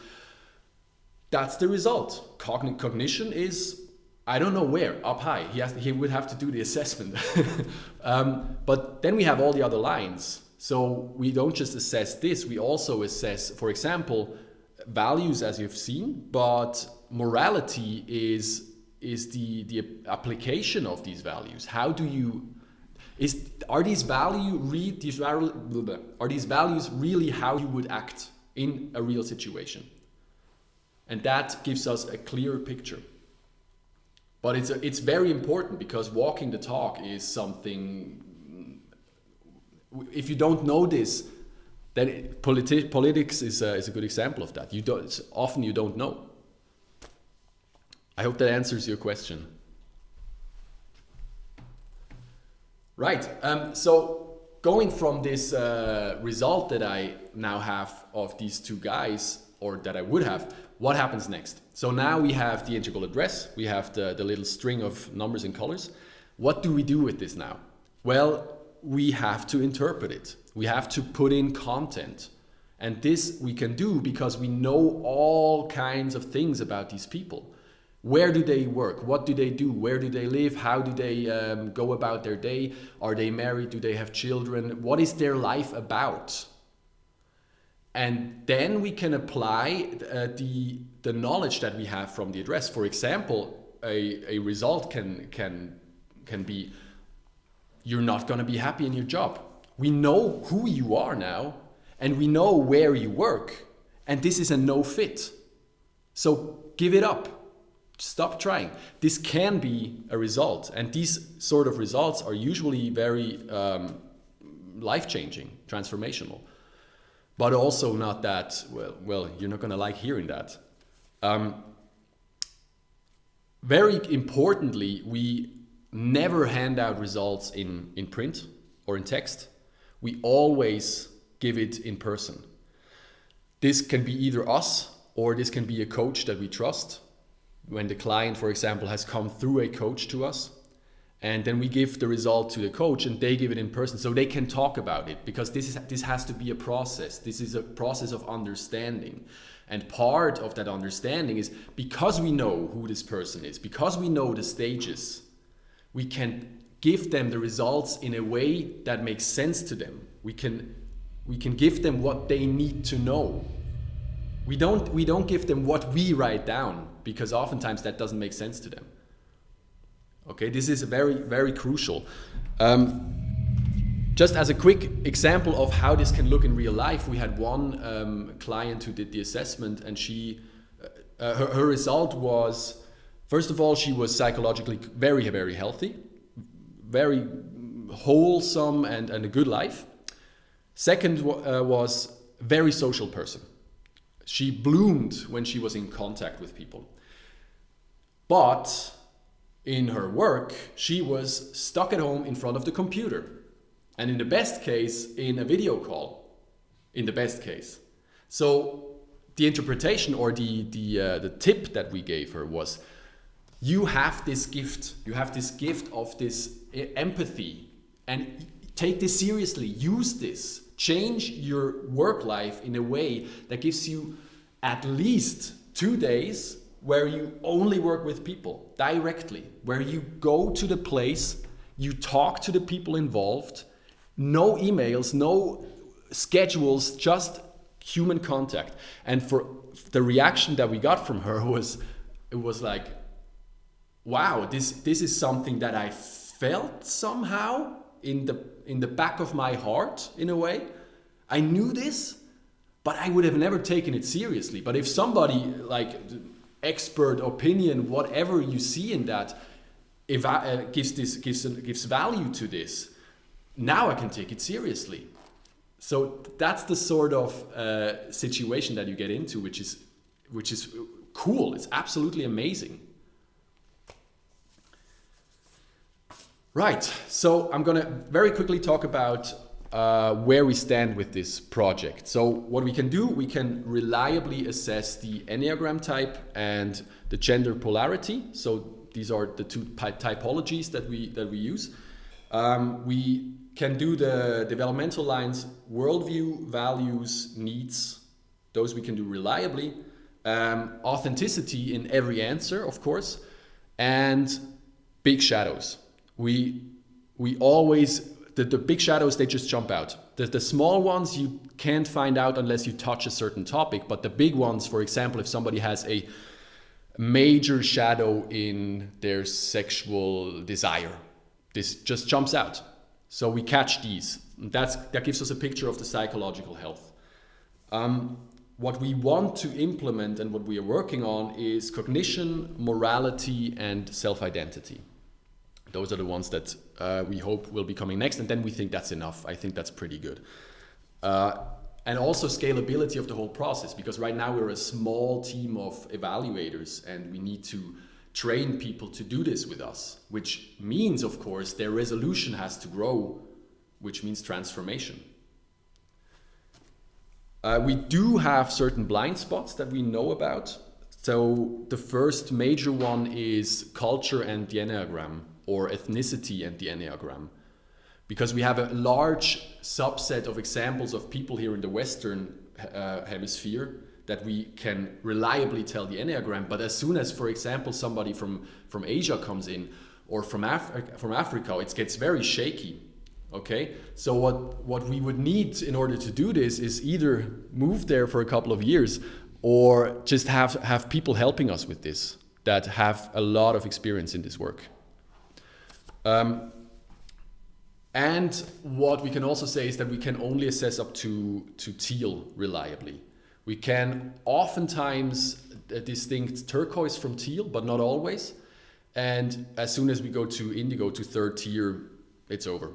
That's the result. Cognition is, I don't know where, up high. He would have to do the assessment. But then we have all the other lines. So we don't just assess this, we also assess, for example, values, as you've seen, but morality is the application of these values. How do you are these values really how you would act in a real situation? And that gives us a clearer picture. But it's very important, because walking the talk is something if you don't know this, then politics is a good example of that. Often you don't know. I hope that answers your question. Right, so going from this result that I now have of these two guys, or that I would have, what happens next? So now we have the integral address, we have the little string of numbers and colors. What do we do with this now? Well, we have to interpret it. We have to put in content. And this we can do because we know all kinds of things about these people. Where do they work? What do they do? Where do they live? How do they go about their day? Are they married? Do they have children? What is their life about? And then we can apply the knowledge that we have from the address. For example, a result can be, you're not going to be happy in your job. We know who you are now, and we know where you work, and this is a no fit. So give it up. Stop trying. This can be a result, and these sort of results are usually very life-changing, transformational, but also not that, well, you're not going to like hearing that. Very importantly, we never hand out results in print or in text. We always give it in person. This can be either us, or this can be a coach that we trust. When the client, for example, has come through a coach to us, and then we give the result to the coach and they give it in person so they can talk about it, because this has to be a process. This is a process of understanding. And part of that understanding is, because we know who this person is, because we know the stages, we can give them the results in a way that makes sense to them. We can give them what they need to know. We don't give them what we write down, because oftentimes that doesn't make sense to them. Okay, this is very, very crucial. Just as a quick example of how this can look in real life, we had one client who did the assessment, and her result was, first of all, she was psychologically very, very healthy, very wholesome and a good life. Second was very social person. She bloomed when she was in contact with people. But in her work, she was stuck at home in front of the computer. And in the best case, in a video call, in the best case. So the interpretation, or the tip that we gave her was, you have this gift. You have this gift of this empathy, and take this seriously. Use this. Change your work life in a way that gives you at least 2 days where you only work with people directly, where you go to the place, you talk to the people involved, no emails, no schedules, just human contact. And for the reaction that we got from her it was like, wow, this is something that I felt somehow in the back of my heart, in a way. I knew this, but I would have never taken it seriously. But if somebody, like expert opinion, whatever you see in that, if gives value to this, now I can take it seriously. So that's the sort of situation that you get into, which is cool. It's absolutely amazing. Right, so I'm gonna very quickly talk about where we stand with this project. So what we can do, we can reliably assess the Enneagram type and the gender polarity. So these are the two typologies that we use. We can do the developmental lines, worldview, values, needs. Those we can do reliably. Authenticity in every answer, of course, and big shadows. We always, the big shadows, they just jump out. The small ones you can't find out unless you touch a certain topic, but the big ones, for example, if somebody has a major shadow in their sexual desire, this just jumps out. So we catch these. That gives us a picture of the psychological health. What we want to implement and what we are working on is cognition, morality, and self-identity. Those are the ones that we hope will be coming next, and then we think that's enough. I think that's pretty good. And also scalability of the whole process, because right now we're a small team of evaluators and we need to train people to do this with us, which means, of course, their resolution has to grow, which means transformation. We do have certain blind spots that we know about. So the first major one is culture and the Enneagram, or ethnicity and the Enneagram. Because we have a large subset of examples of people here in the Western hemisphere that we can reliably tell the Enneagram, but as soon as, for example, somebody from Asia comes in, or from Africa, it gets very shaky. Okay, so what we would need in order to do this is either move there for a couple of years, or just have people helping us with this that have a lot of experience in this work. And what we can also say is that we can only assess up to teal reliably. We can oftentimes distinct turquoise from teal, but not always. And as soon as we go to indigo, to third tier, it's over.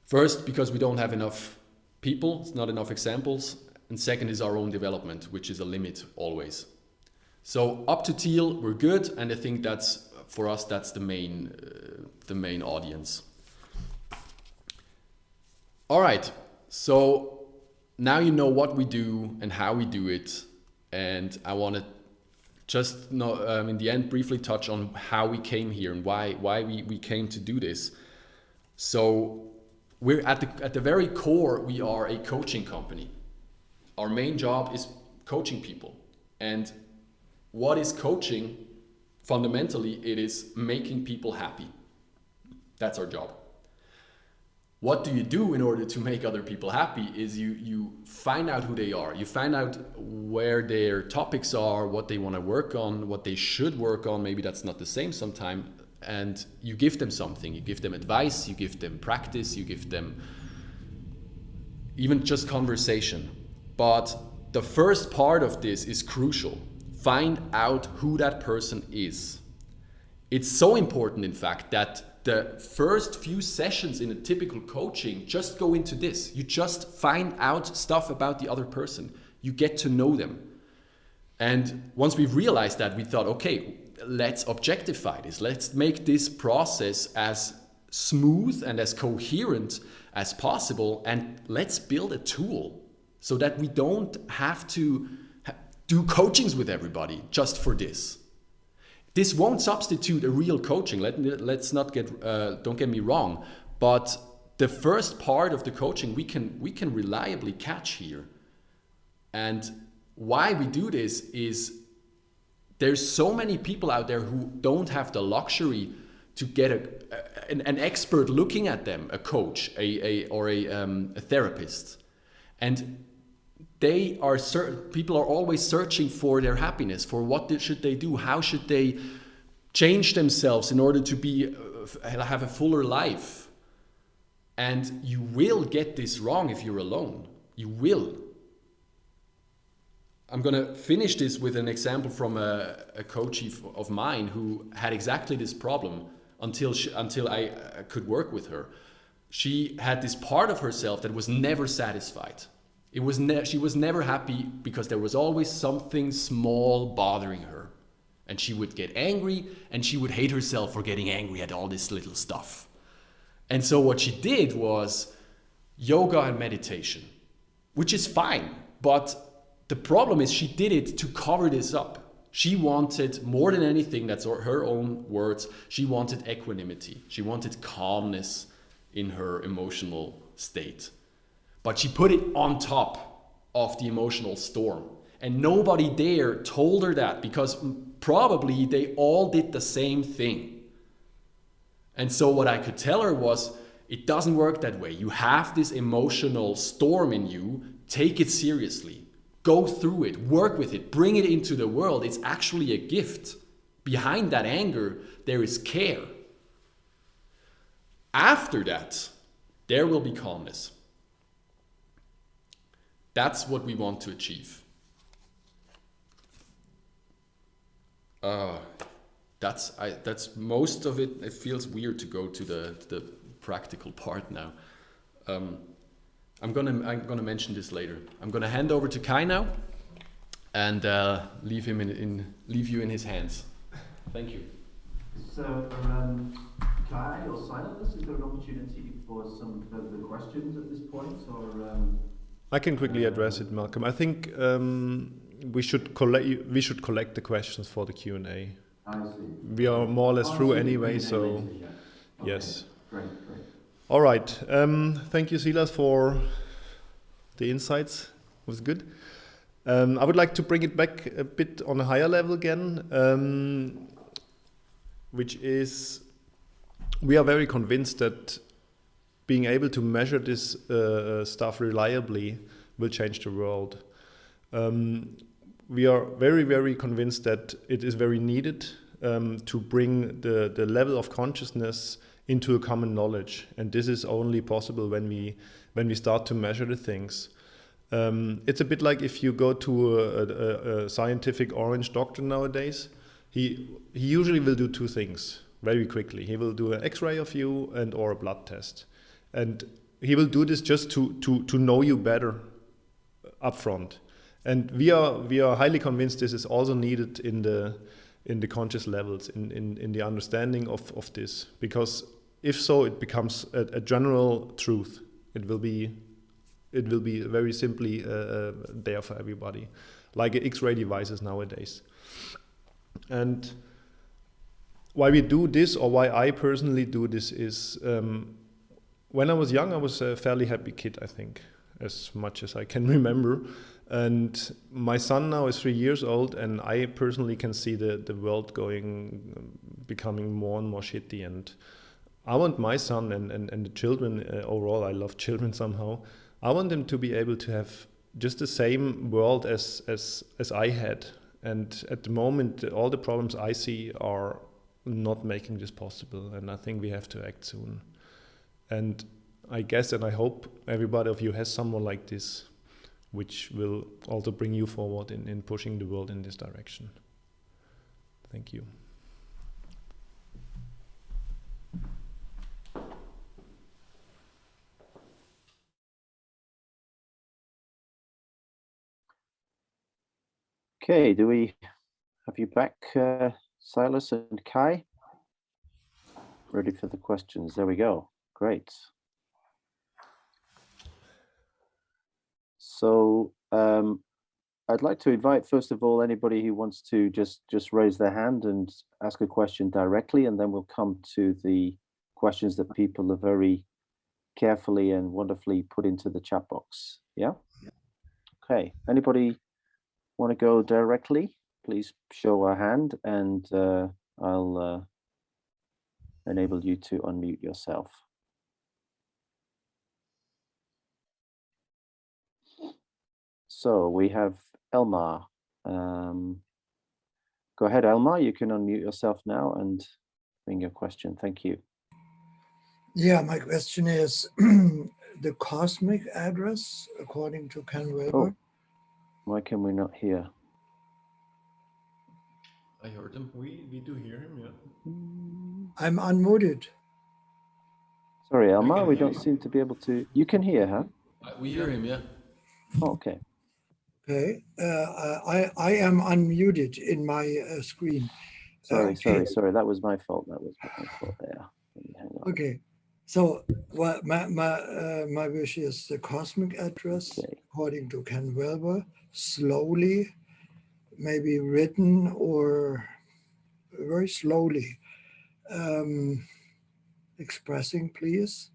First, because we don't have enough people, it's not enough examples. And second is our own development, which is a limit always. So up to teal, we're good. And I think that's, for us, that's the main audience. All right, so now you know what we do and how we do it. And I want to just in the end briefly touch on how we came here and why we came to do this. So we're at the very core, we are a coaching company. Our main job is coaching people. And what is coaching? Fundamentally, it is making people happy. That's our job. What do you do in order to make other people happy is you find out who they are. You find out where their topics are, what they want to work on, what they should work on. Maybe that's not the same sometimes. And you give them something. You give them advice, you give them practice, you give them even just conversation. But the first part of this is crucial. Find out who that person is. It's so important, in fact, that the first few sessions in a typical coaching just go into this. You just find out stuff about the other person. You get to know them. And once we realized that, we thought, okay, let's objectify this. Let's make this process as smooth and as coherent as possible. And let's build a tool so that we don't have to do coachings with everybody just for this. This won't substitute a real coaching. Let's not don't get me wrong, but the first part of the coaching we can reliably catch here. And why we do this is there's so many people out there who don't have the luxury to get an expert looking at them, a coach, or a therapist, and people are always searching for their happiness, for what should they do, how should they change themselves in order to have a fuller life. And you will get this wrong if you're alone. You will. I'm going to finish this with an example from a coach of mine who had exactly this problem until I could work with her. She had this part of herself that was never satisfied. She was never happy because there was always something small bothering her. And she would get angry and she would hate herself for getting angry at all this little stuff. And so what she did was yoga and meditation, which is fine. But the problem is she did it to cover this up. She wanted, more than anything, that's her own words, she wanted equanimity. She wanted calmness in her emotional state. But she put it on top of the emotional storm. And nobody there told her that because probably they all did the same thing. And so what I could tell her was, it doesn't work that way. You have this emotional storm in you. Take it seriously. Go through it. Work with it. Bring it into the world. It's actually a gift. Behind that anger, there is care. After that, there will be calmness. That's what we want to achieve. that's most of it. It feels weird to go to the practical part now. I'm gonna mention this later. I'm gonna hand over to Kai now, and leave you in his hands. Thank you. So, Kai or Silas, is there an opportunity for some further questions at this point, or? I can quickly address it, Malcolm. I think we should collect the questions for the Q&A. I see. We are more or less through anyway, so later, yeah. Okay. Yes. Great. All right. Thank you, Silas, for the insights. It was good. I would like to bring it back a bit on a higher level again, which is we are very convinced that being able to measure this stuff reliably will change the world. We are very, very convinced that it is very needed to bring the level of consciousness into a common knowledge, and this is only possible when we start to measure the things. It's a bit like if you go to a scientific orange doctor nowadays. He usually will do two things very quickly. He will do an X-ray of you or a blood test, and he will do this just to know you better upfront. And we are highly convinced this is also needed in the conscious levels, in the understanding of this, because if so, it becomes a general truth. It will be very simply there for everybody, like X-ray devices nowadays. And why we do this, or why I personally do this, is when I was young, I was a fairly happy kid, I think, as much as I can remember. And my son now is 3 years old, and I personally can see the world becoming more and more shitty. And I want my son and the children, overall, I love children somehow, I want them to be able to have just the same world as I had. And at the moment, all the problems I see are not making this possible, and I think we have to act soon. And I guess, and I hope everybody of you has someone like this, which will also bring you forward in pushing the world in this direction. Thank you. Okay, do we have you back, Silas and Kai? Ready for the questions? There we go. Great. So I'd like to invite, first of all, anybody who wants to just raise their hand and ask a question directly, and then we'll come to the questions that people have very carefully and wonderfully put into the chat box. Yeah? Okay. Anybody want to go directly? Please show a hand, and I'll enable you to unmute yourself. So we have Elmar. Go ahead, Elmar. You can unmute yourself now and bring your question. Thank you. Yeah, my question is the cosmic address, according to Ken Wilber. Oh, why can we not hear? I heard him. We do hear him, yeah. I'm unmuted. Sorry, Elmar, we don't seem to be able to. You can hear, huh? We hear him, yeah. Oh, okay. Okay, I am unmuted in my screen. Sorry. That was my fault. There. Hang on. Okay, so well, my wish is the cosmic address, Okay. according to Ken Wilber, slowly, maybe written or very slowly, expressing, please.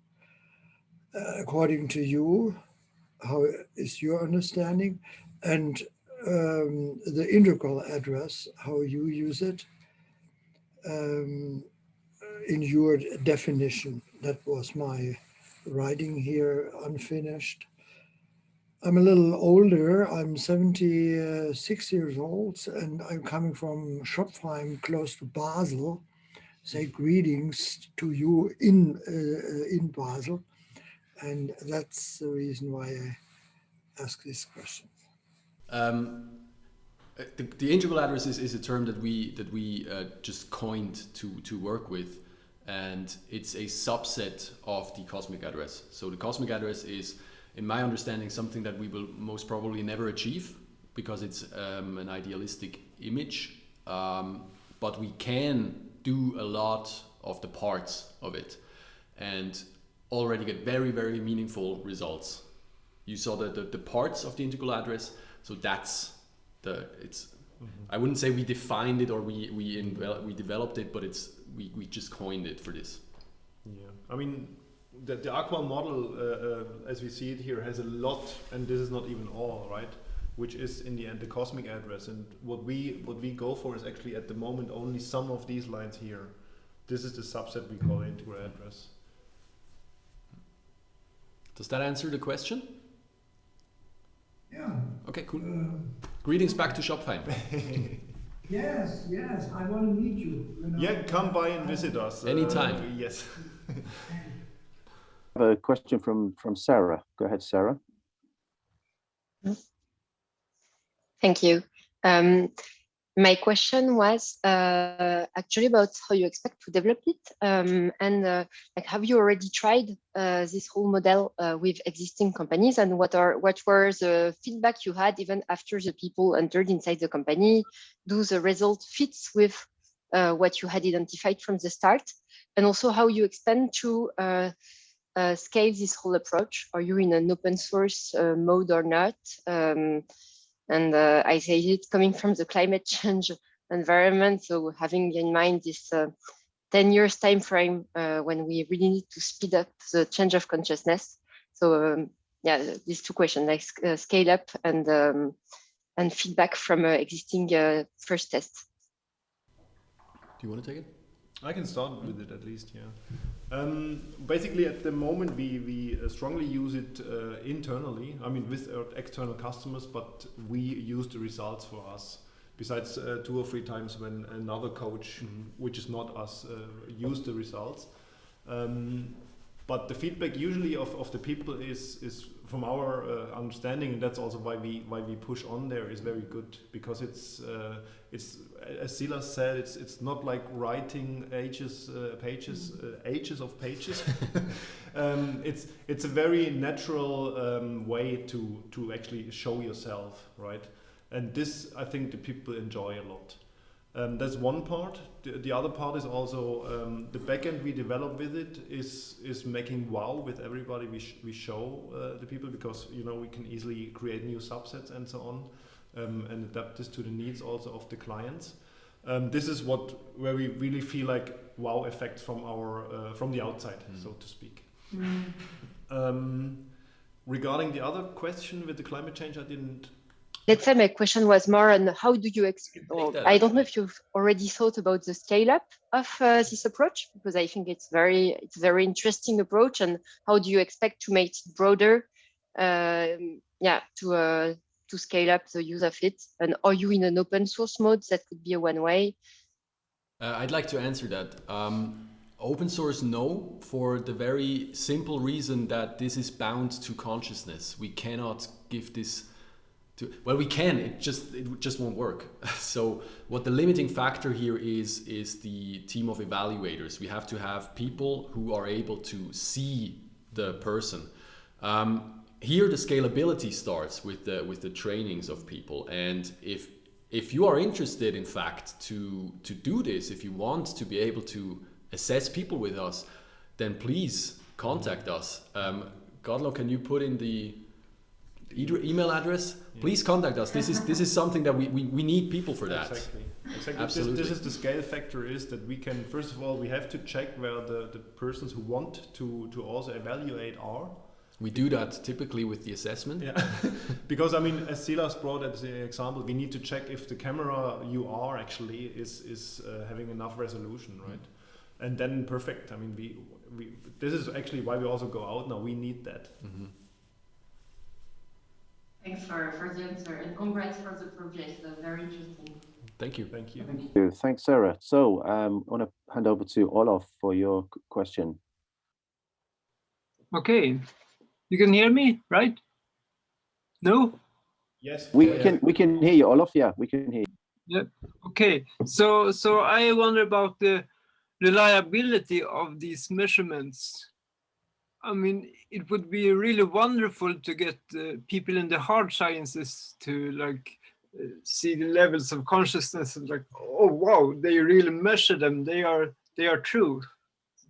According to you, how is your understanding? And the integral address, how you use it in your definition. That was my writing here, unfinished. I'm a little older. I'm 76 years old, and I'm coming from Schopfheim, close to Basel. Say greetings to you in Basel. And that's the reason why I ask this question. The integral address is a term that we just coined to work with, and it's a subset of the cosmic address. So the cosmic address is, in my understanding, something that we will most probably never achieve because it's an idealistic image, but we can do a lot of the parts of it and already get very, very meaningful results. You saw the parts of the integral address, so that's I wouldn't say we defined it or we developed it, but we just coined it for this. Yeah, I mean, the Aqua model, as we see it here, has a lot, and this is not even all, right? Which is in the end the cosmic address, and what we go for is actually at the moment only some of these lines here. This is the subset we call integral address. Does that answer the question? Yeah. Okay, cool. Greetings back to Shopfine. Yes, I want to meet you. Yeah, come by and visit us. Anytime. Yes. I have a question from Sarah. Go ahead, Sarah. Thank you. My question was actually about how you expect to develop it, and like, have you already tried this whole model with existing companies, and what were the feedback you had even after the people entered inside the company? Do the result fits with what you had identified from the start, and also how you expect to scale this whole approach? Are you in an open source mode or not? And I say it coming from the climate change environment, so having in mind this 10 years time frame when we really need to speed up the change of consciousness. So yeah, these two questions, like scale up and feedback from existing first tests. Do you want to take it? I can start with it at least, yeah. Basically, at the moment, we strongly use it internally. I mean, with our external customers, but we use the results for us. Besides 2 or 3 times when another coach, which is not us, used the results. But the feedback usually of the people is from our understanding, and that's also why we push on there, is very good, because it's as Silas said, it's not like writing ages of pages. It's a very natural way to actually show yourself, right? And this, I think, the people enjoy a lot. That's one part. The other part is also the backend we develop with it is making wow with everybody we show the people, because we can easily create new subsets and so on, and adapt this to the needs also of the clients. This is where we really feel like wow effects from the outside, so to speak. Regarding the other question with the climate change, I didn't. Let's say my question was more on how do you I don't know if you've already thought about the scale up of this approach, because I think it's very interesting approach, and how do you expect to make it broader, to scale up the use of it? And are you in an open source mode? That could be a one way. I'd like to answer that. Open source, no, for the very simple reason that this is bound to consciousness. We cannot give this well, we can, it just won't work. So what the limiting factor here is the team of evaluators. We have to have people who are able to see the person. Here the scalability starts with the trainings of people. And if you are interested, in fact, to do this, if you want to be able to assess people with us, then please contact us. Godlo, can you put in the email address? Please contact us. This is something that we need people for that. Exactly. Absolutely. This is the scale factor, is that we can, first of all, we have to check where the persons who want to also evaluate are. We do that typically with the assessment. Yeah. Because I mean, as Silas brought as an example, we need to check if the camera you are actually is having enough resolution, right? And then perfect. I mean, we this is actually why we also go out now. We need that. Thanks for the answer, and congrats for the project. Very interesting. Thank you. Thank you. Thank you. Thanks, Sarah. So I want to hand over to Olaf for your question. Okay, you can hear me, right? No? Yes, we can hear you, Olof. Yeah, we can hear you. Yeah. Okay. So I wonder about the reliability of these measurements. I mean, it would be really wonderful to get people in the hard sciences to like see the levels of consciousness and like, oh wow, they really measure them. They are true.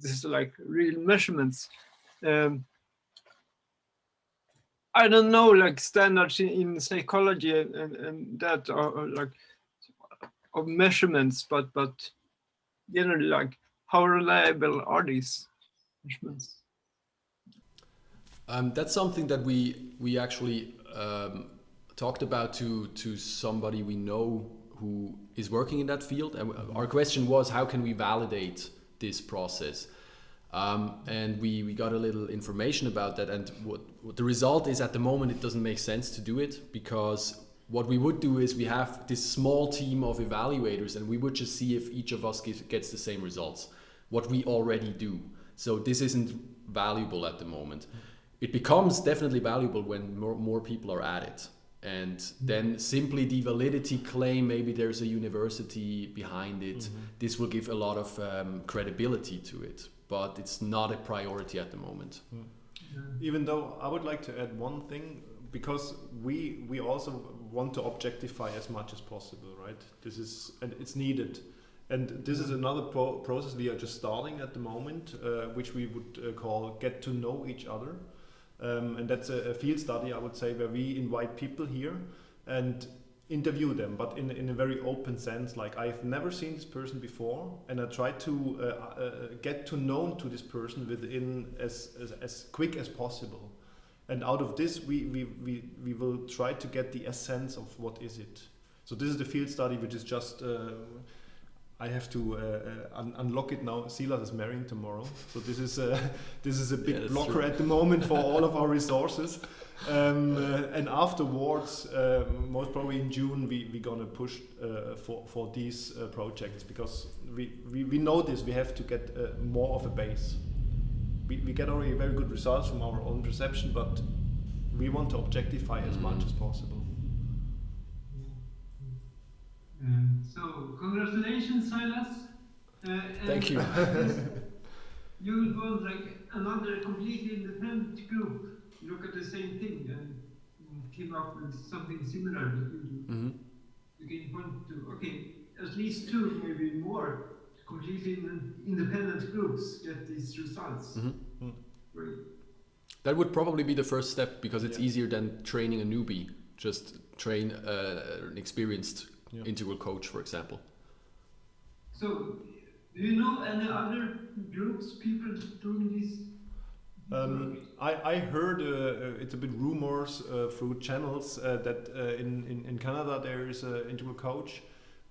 This is like real measurements. I don't know, like standards in psychology and that are like of measurements, but generally, like how reliable are these measurements? That's something that we actually talked about to somebody we know who is working in that field. And our question was, how can we validate this process? And we got a little information about that. And what the result is, at the moment, it doesn't make sense to do it, because what we would do is we have this small team of evaluators and we would just see if each of us gets the same results, what we already do. So this isn't valuable at the moment. It becomes definitely valuable when more people are at it. And then simply the validity claim, maybe there's a university behind it. This will give a lot of credibility to it, but it's not a priority at the moment. Even though I would like to add one thing, because we also want to objectify as much as possible, right? This is, and it's needed. And this is another process we are just starting at the moment, which we would call get to know each other. And that's a field study, I would say, where we invite people here and interview them, but in a very open sense. Like, I've never seen this person before, and I try to get to know to this person within as quick as possible. And out of this, we will try to get the essence of what is it. So this is the field study, which is just I have to unlock it now. Silas is marrying tomorrow, so this is a big blocker true. At the moment for all of our resources. And afterwards, most probably in June, we're gonna push for these projects, because we know this. We have to get more of a base. We get already very good results from our own perception, but we want to objectify as much as possible. So congratulations, Silas. Thank you. You will want like another completely independent group look at the same thing and came up with something similar that you do. You can point to, okay, at least two, maybe more completely independent groups get these results. Great. That would probably be the first step, because it's easier than training a newbie. Just train an experienced integral coach, for example. So, do you know any other groups, people doing this? I heard it's a bit rumors through channels that in Canada there is an integral coach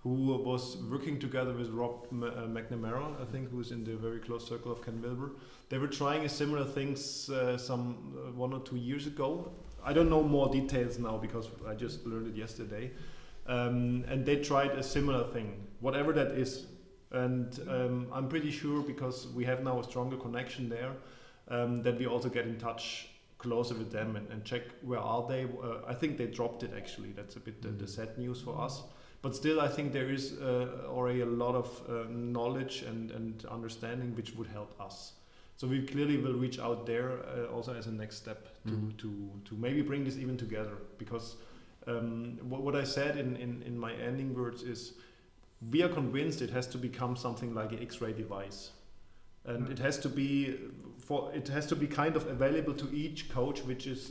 who was working together with Rob McNamara, I think, who's in the very close circle of Ken Wilber. They were trying similar things some 1 or 2 years ago. I don't know more details now because I just learned it yesterday. And they tried a similar thing, whatever that is. And I'm pretty sure, because we have now a stronger connection there, that we also get in touch closer with them and check where are they. I think they dropped it, actually. That's a bit the sad news for us. But still, I think there is already a lot of knowledge and understanding which would help us. So we clearly will reach out there also as a next step to maybe bring this even together. Because what I said in my ending words is, we are convinced it has to become something like an X-ray device, and it has to be kind of available to each coach which is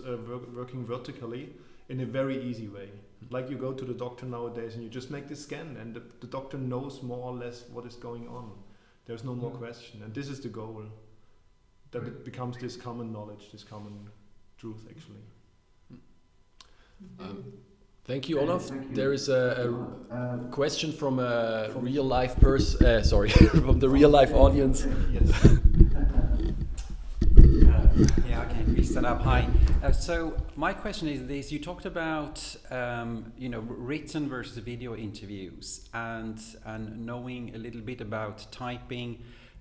working vertically in a very easy way. Like, you go to the doctor nowadays and you just make this scan, and the doctor knows more or less what is going on. There's no more question, and this is the goal, that it becomes this common knowledge, this common truth, actually. Thank you, Olaf. There is a question from a real life person. Sorry, from the real life audience. Yes. Yeah, okay, we stand up. Hi. So my question is this: you talked about written versus video interviews, and knowing a little bit about typing.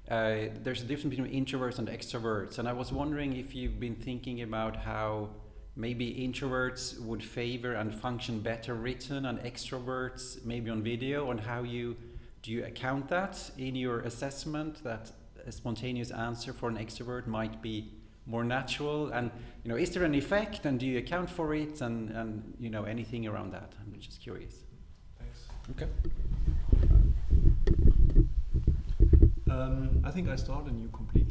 There's a difference between introverts and extroverts, and I was wondering if you've been thinking about how maybe introverts would favor and function better written and extroverts maybe on video, and how do you account that in your assessment, that a spontaneous answer for an extrovert might be more natural? And is there an effect, and do you account for it, and anything around that? I'm just curious. Thanks. Okay. I think I start and you complete.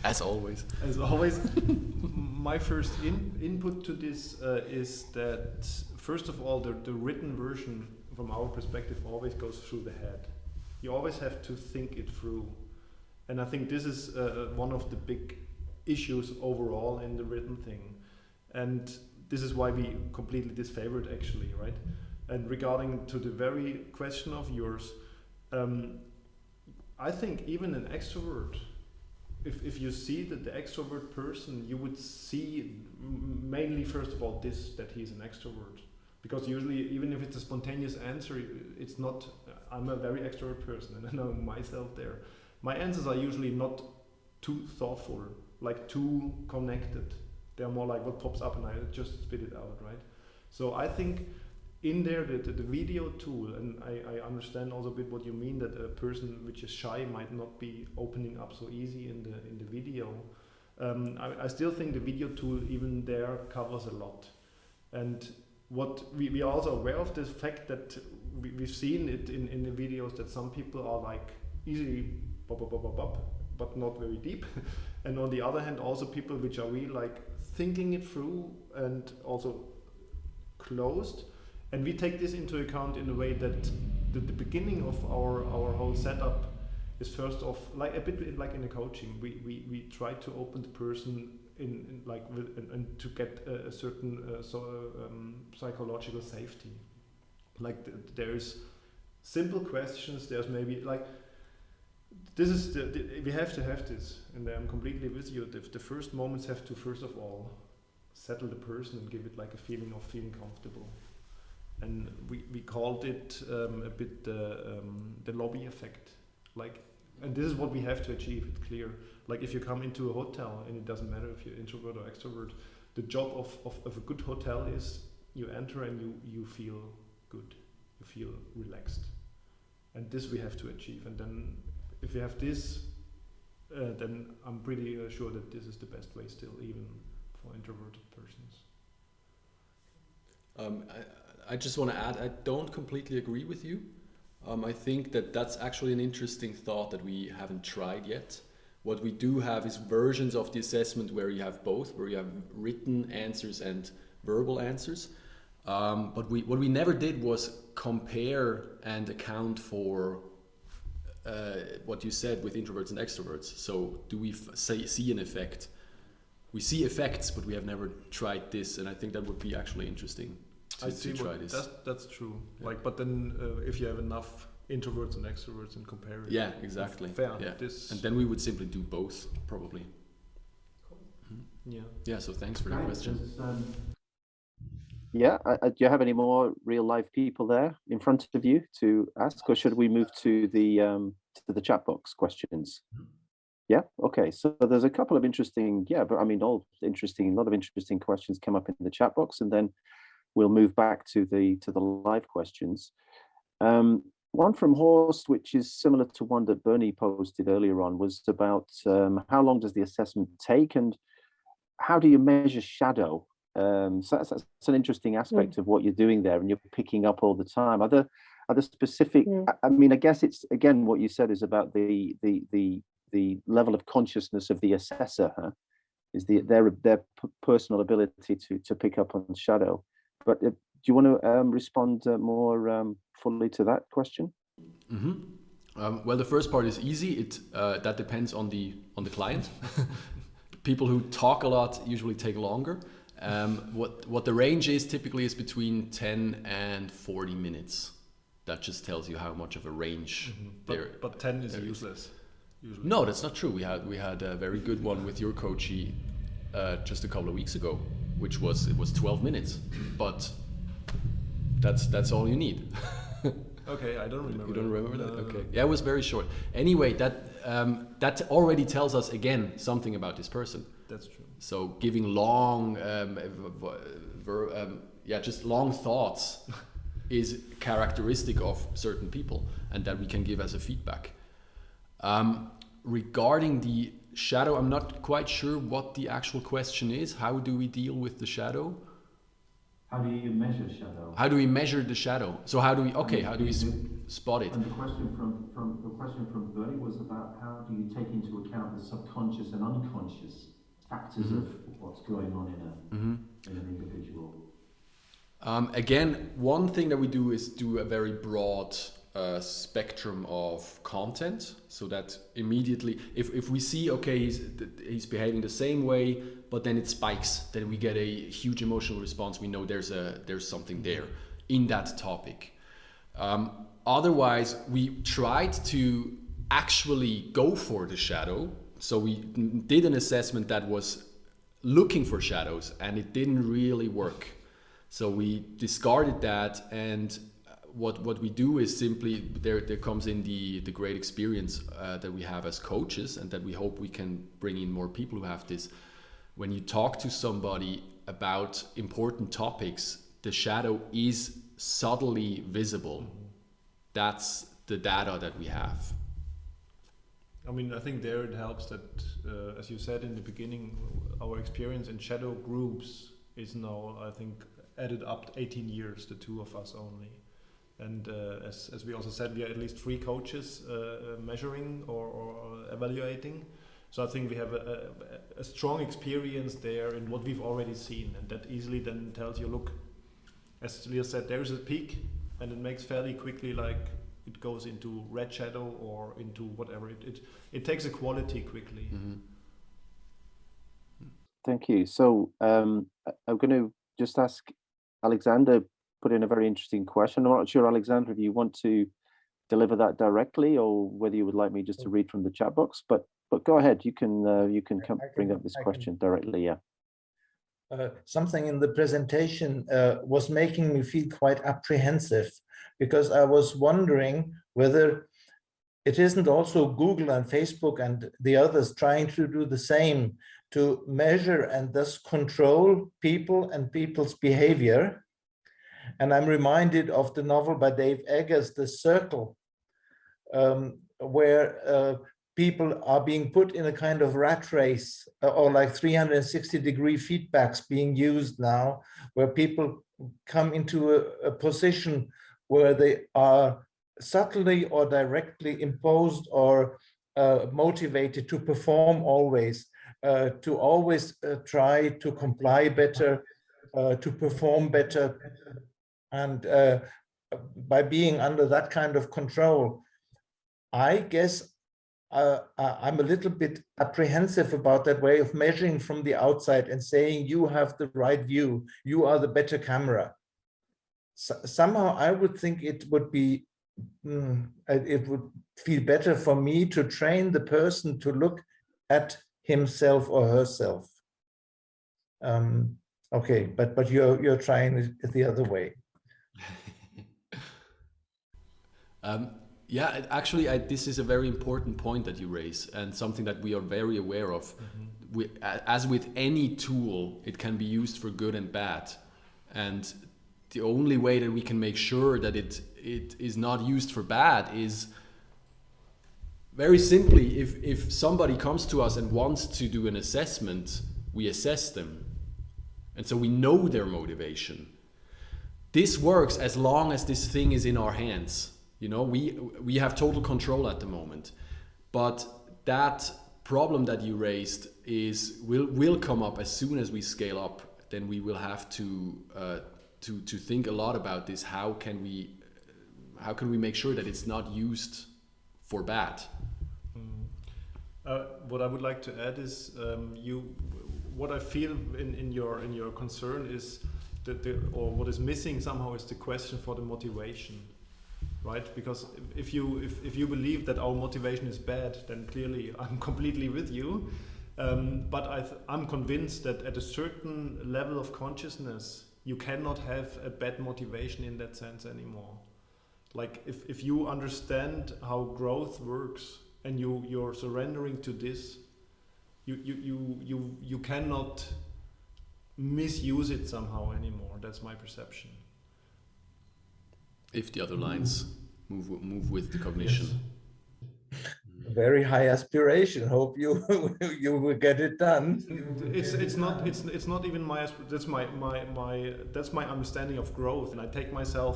As always. As always, my first input to this is that, first of all, the written version from our perspective always goes through the head. You always have to think it through. And I think this is one of the big issues overall in the written thing. And this is why we completely disfavor it, actually, right? And regarding to the very question of yours, I think even an extrovert, if you see that the extrovert person, you would see mainly, first of all, that he's an extrovert. Because usually, even if it's a spontaneous answer, it's not, I'm a very extrovert person and I know myself there. My answers are usually not too thoughtful, like too connected. They're more like what pops up and I just spit it out, right? So I think in there, the video tool, and I understand also a bit what you mean, that a person which is shy might not be opening up so easy in the video. I still think the video tool even there covers a lot. And what we are also aware of the fact that we've seen it in the videos that some people are like easily but not very deep. And on the other hand, also people which are really like thinking it through and also closed. And we take this into account in a way that the beginning of our whole setup is first off, like a bit like in a coaching, we try to open the person in like and to get a certain psychological safety. Like there's simple questions. There's maybe like this is we have to have this, and I'm completely with you. The first moments have to first of all settle the person and give it like a feeling of feeling comfortable. And we called it a bit the lobby effect. Like, and this is what we have to achieve. It's clear. Like if you come into a hotel, and it doesn't matter if you're introvert or extrovert, the job of a good hotel is you enter and you feel good, you feel relaxed, and this we have to achieve. And then if you have this, then I'm pretty sure that this is the best way still, even for introverted persons. I just want to add, I don't completely agree with you. I think that that's actually an interesting thought that we haven't tried yet. What we do have is versions of the assessment where you have both, where you have written answers and verbal answers. But what we never did was compare and account for what you said with introverts and extroverts. So do we see an effect? We see effects, but we have never tried this, and I think that would be actually interesting. I see try this. That's true. Yeah. Like, but then if you have enough introverts and extroverts and compare it. Yeah, exactly. Fair. Yeah. This and then we would simply do both, probably. Cool. Yeah. Yeah. So thanks for the question. Yeah. Do you have any more real life people there in front of you to ask, or should we move to the chat box questions? Yeah. Okay. So there's a couple of interesting. Yeah, but I mean, all interesting. A lot of interesting questions come up in the chat box, and then we'll move back to the live questions. One from Horst, which is similar to one that Bernie posted earlier on, was about how long does the assessment take and how do you measure shadow? So that's an interesting aspect of what you're doing there, and you're picking up all the time. Are there specific? I mean, I guess it's again what you said is about the level of consciousness of the assessor, huh? Is their personal ability to pick up on shadow. But do you want to respond more fully to that question? Mm-hmm. Well, the first part is easy. That depends on the client. People who talk a lot usually take longer. What the range is typically is between 10 and 40 minutes. That just tells you how much of a range there. But 10 is useless. Usually. No, that's not true. We had a very good one with your coachee just a couple of weeks ago, which was 12 minutes, but that's all you need. Okay, I don't remember. You don't remember that? No. Okay. Yeah, it was very short. Anyway, that already tells us again something about this person. That's true. So giving long, just long thoughts is characteristic of certain people, and that we can give as a feedback. Regarding the shadow, I'm not quite sure what the actual question is. How do we deal with the shadow? How do you measure shadow? How do we measure the shadow? So how do we spot it? And the question from Bernie was about how do you take into account the subconscious and unconscious factors of what's going on in an individual. Again, one thing that we do is do a very broad spectrum of content, so that immediately, if we see, okay, he's behaving the same way, but then it spikes, then we get a huge emotional response. We know there's something there in that topic. Otherwise, we tried to actually go for the shadow. So we did an assessment that was looking for shadows, and it didn't really work. So we discarded that, and what we do is simply, there comes in the great experience that we have as coaches, and that we hope we can bring in more people who have this. When you talk to somebody about important topics, the shadow is subtly visible. That's the data that we have. I mean, I think there it helps that, as you said in the beginning, our experience in shadow groups is now, I think, added up 18 years, the two of us only. And as we also said, we are at least 3 coaches measuring or evaluating. So I think we have a strong experience there in what we've already seen. And that easily then tells you, look, as Leah said, there is a peak, and it makes fairly quickly, like, it goes into red shadow or into whatever. It takes a quality quickly. Mm-hmm. Thank you. So I'm going to just ask Alexander, put in a very interesting question. I'm not sure, Alexander, if you want to deliver that directly or whether you would like me just to read from the chat box, but go ahead. You can bring up this question directly. Yeah. Something in the presentation was making me feel quite apprehensive, because I was wondering whether it isn't also Google and Facebook and the others trying to do the same, to measure and thus control people and people's behavior. And I'm reminded of the novel by Dave Eggers, The Circle, where people are being put in a kind of rat race, or like 360-degree feedbacks being used now, where people come into a position where they are subtly or directly imposed or motivated to perform always, to always try to comply better, to perform better. And by being under that kind of control, I guess I'm a little bit apprehensive about that way of measuring from the outside and saying, you have the right view, you are the better camera. Somehow I would think it would be, it would feel better for me to train the person to look at himself or herself. Okay, but you're trying it the other way. Yeah, actually, this is a very important point that you raise, and something that we are very aware of. Mm-hmm. As with any tool, it can be used for good and bad, and the only way that we can make sure that it is not used for bad is very simply, if somebody comes to us and wants to do an assessment, we assess them, and so we know their motivation. This works as long as this thing is in our hands. You know, we have total control at the moment, but that problem that you raised will come up as soon as we scale up. Then we will have to think a lot about this. How can we make sure that it's not used for bad? What I would like to add is what I feel in your concern is or what is missing somehow is the question for the motivation. Right, because if you believe that our motivation is bad, then clearly I'm completely with you. But I'm convinced that at a certain level of consciousness, you cannot have a bad motivation in that sense anymore. Like if you understand how growth works and you're surrendering to this, you cannot misuse it somehow anymore. That's my perception. If the other lines move with the cognition. Very high aspiration. Hope you you will get it done. It's not even my that's my understanding of growth, and I take myself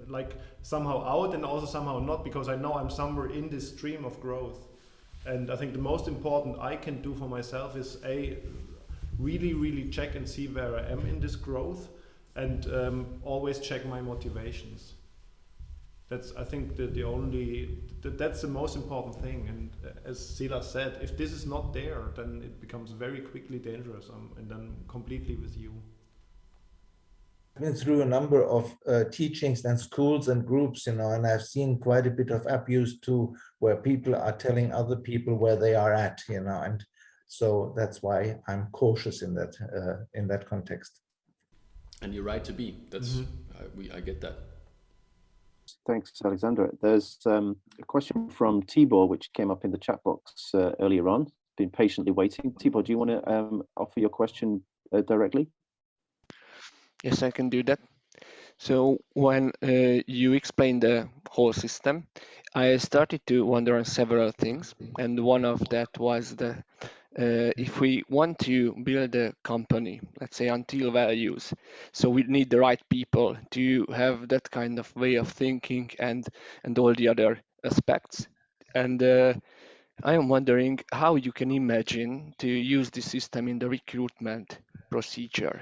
like somehow out and also somehow not, because I know I'm somewhere in this stream of growth. And I think the most important I can do for myself is really check and see where I am in this growth, and always check my motivations. That's, I think, that's the most important thing. And as Silas said, if this is not there, then it becomes very quickly dangerous, and then completely with you. I've been through a number of teachings and schools and groups, and I've seen quite a bit of abuse too, where people are telling other people where they are at, and so that's why I'm cautious in that context. And you're right to be. That's I get that. Thanks, Alexander. There's a question from Tibor, which came up in the chat box earlier on. Been patiently waiting. Tibor, do you want to offer your question directly? Yes, I can do that. So when you explained the whole system, I started to wonder on several things, and one of that was the if we want to build a company, let's say until values, so we need the right people to have that kind of way of thinking and all the other aspects. And I am wondering how you can imagine to use this system in the recruitment procedure.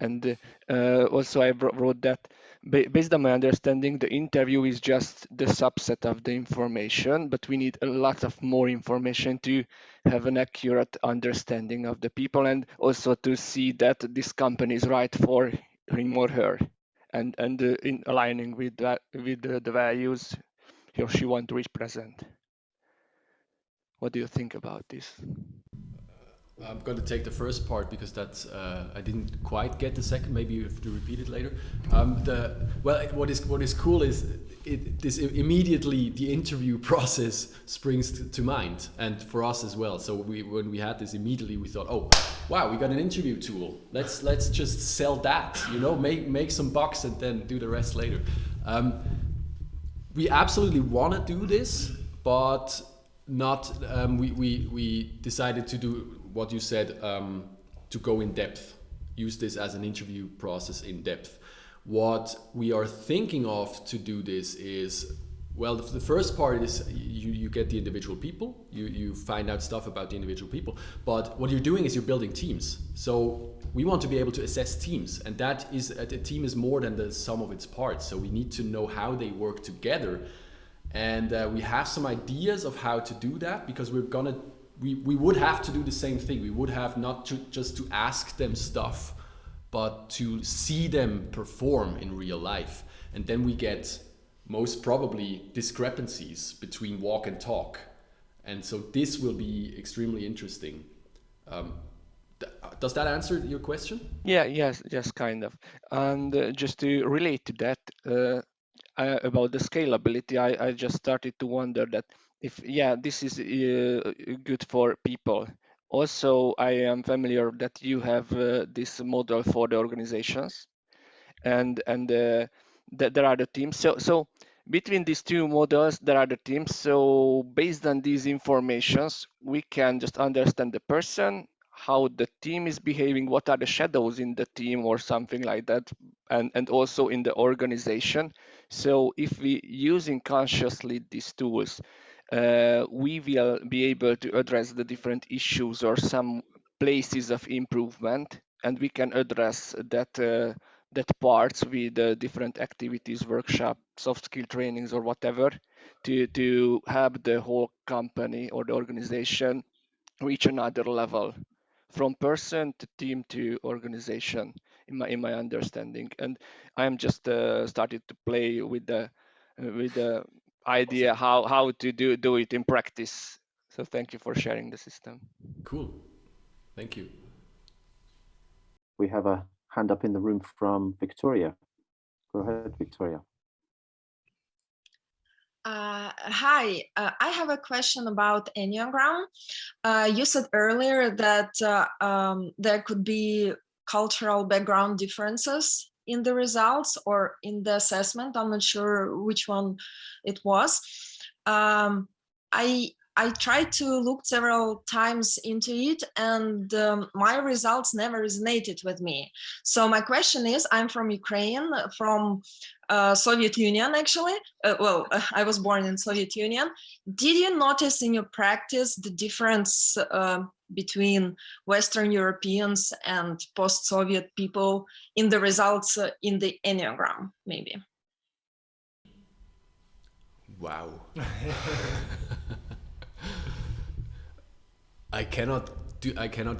And also I wrote that based on my understanding, the interview is just the subset of the information, but we need a lot of more information to have an accurate understanding of the people, and also to see that this company is right for him or her, and in aligning with that, with the values he or she want to represent. What do you think about this? I'm going to take the first part because that's I didn't quite get the second. Maybe you have to repeat it later. What is cool is this immediately the interview process springs to mind, and for us as well. So when we had this, immediately we thought, oh wow, we got an interview tool. Let's just sell that. Make some bucks and then do the rest later. We absolutely want to do this, but not. We decided to do what you said, to go in depth, use this as an interview process in depth. What we are thinking of to do this is, well, the first part is you get the individual people, you find out stuff about the individual people, but what you're doing is you're building teams. So we want to be able to assess teams, and that is, a team is more than the sum of its parts. So we need to know how they work together. And we have some ideas of how to do that, because we would have to do the same thing. We would have not just to ask them stuff, but to see them perform in real life. And then we get most probably discrepancies between walk and talk. And so this will be extremely interesting. Does that answer your question? Yeah, yes, kind of. And just to relate to that, about the scalability, I just started to wonder that if, this is good for people. Also, I am familiar that you have this model for the organizations, and there are the teams. So between these two models, there are the teams. So based on these informations, we can just understand the person, how the team is behaving, what are the shadows in the team or something like that, and also in the organization. So if we using consciously these tools, we will be able to address the different issues or some places of improvement, and we can address that parts with different activities, workshops, soft skill trainings, or whatever, to help the whole company or the organization reach another level, from person to team to organization, in my understanding. And I am just started to play with the idea how to do it in practice. So thank you for sharing the system. Cool, thank you. We have a hand up in the room from Victoria. Go ahead, Victoria. Hi, I have a question about Enneagram. You said earlier that there could be cultural background differences in the results or in the assessment. I'm not sure which one it was. I tried to look several times into it, and my results never resonated with me. So my question is, I'm from Ukraine, from Soviet Union, actually. I was born in Soviet Union. Did you notice in your practice the difference between Western Europeans and post-Soviet people in the results in the Enneagram, maybe? Wow. I cannot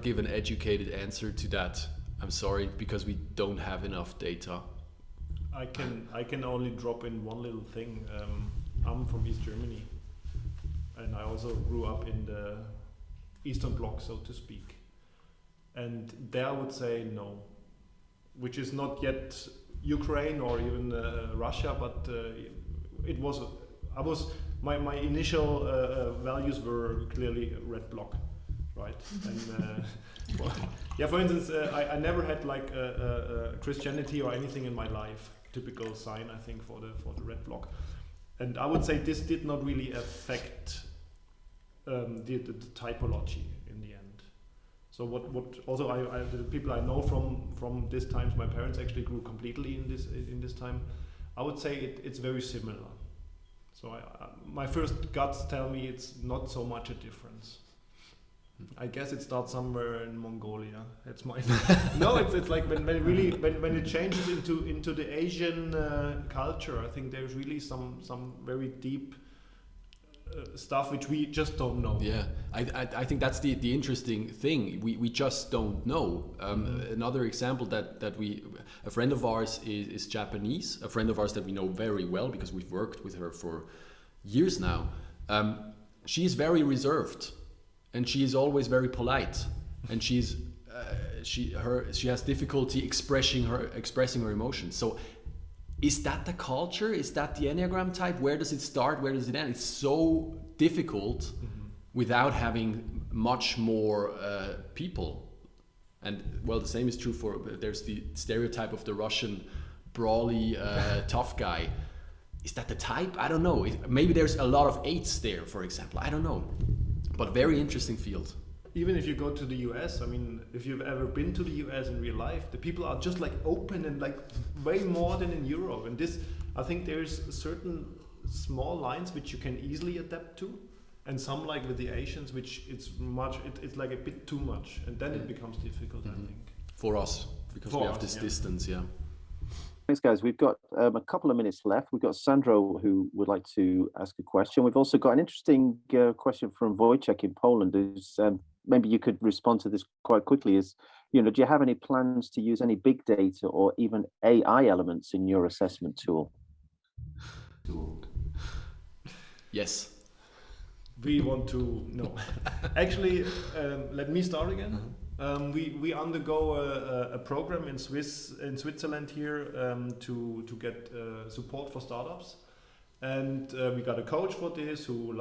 give an educated answer to that. I'm sorry, because we don't have enough data. I can only drop in one little thing. I'm from East Germany, and I also grew up in the Eastern Bloc, so to speak. And there I would say no, which is not yet Ukraine or even Russia, but it was. My initial values were clearly red bloc, right? And yeah, for instance, I never had like Christianity or anything in my life. Typical sign, I think, for the red bloc. And I would say this did not really affect the typology in the end. So what also the people I know from this times, my parents actually grew completely in this time. I would say it's very similar. So my first guts tell me it's not so much a difference. I guess it starts somewhere in Mongolia. It's my no. It's like when it changes into the Asian culture. I think there's really some very deep stuff which we just don't know. Yeah, I think that's the interesting thing. We just don't know. Another example that a friend of ours is Japanese. A friend of ours that we know very well because we've worked with her for years now. She is very reserved. And she is always very polite, and she has difficulty expressing her emotions. So, is that the culture? Is that the Enneagram type? Where does it start? Where does it end? It's so difficult without having much more people. And well, the same is true for there's the stereotype of the Russian brawly tough guy. Is that the type? I don't know. Maybe there's a lot of 8s there, for example. I don't know. But very interesting field. Even if you go to the US, I mean, if you've ever been to the US in real life, the people are just like open and like way more than in Europe. And this, I think there's certain small lines which you can easily adapt to, and some like with the Asians, which it's like a bit too much, and then it becomes difficult, I think. For us, because we have this distance, yeah. Thanks, guys. We've got a couple of minutes left. We've got Sandro who would like to ask a question. We've also got an interesting question from Wojciech in Poland. Who's, maybe you could respond to this quite quickly. Is, do you have any plans to use any big data or even AI elements in your assessment tool? Yes. We want to know. Actually, let me start again. We undergo a program in Switzerland here to get support for startups, and we got a coach for this who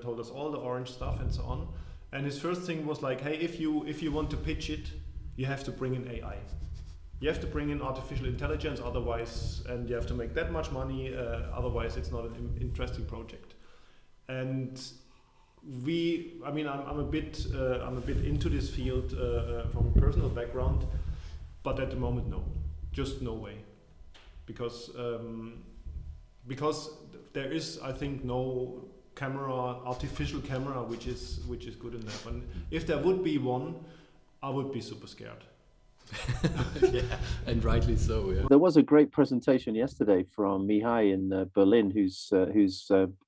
told us all the orange stuff and so on. And his first thing was like, hey, if you want to pitch it, you have to bring in AI. You have to bring in artificial intelligence, otherwise, and you have to make that much money. Otherwise, it's not an interesting project. And I'm a bit into this field from a personal background, but at the moment, no, just no way, because there is, I think, no artificial camera, which is good enough. And if there would be one, I would be super scared. Yeah, and rightly so. Yeah. There was a great presentation yesterday from Mihai in Berlin, who's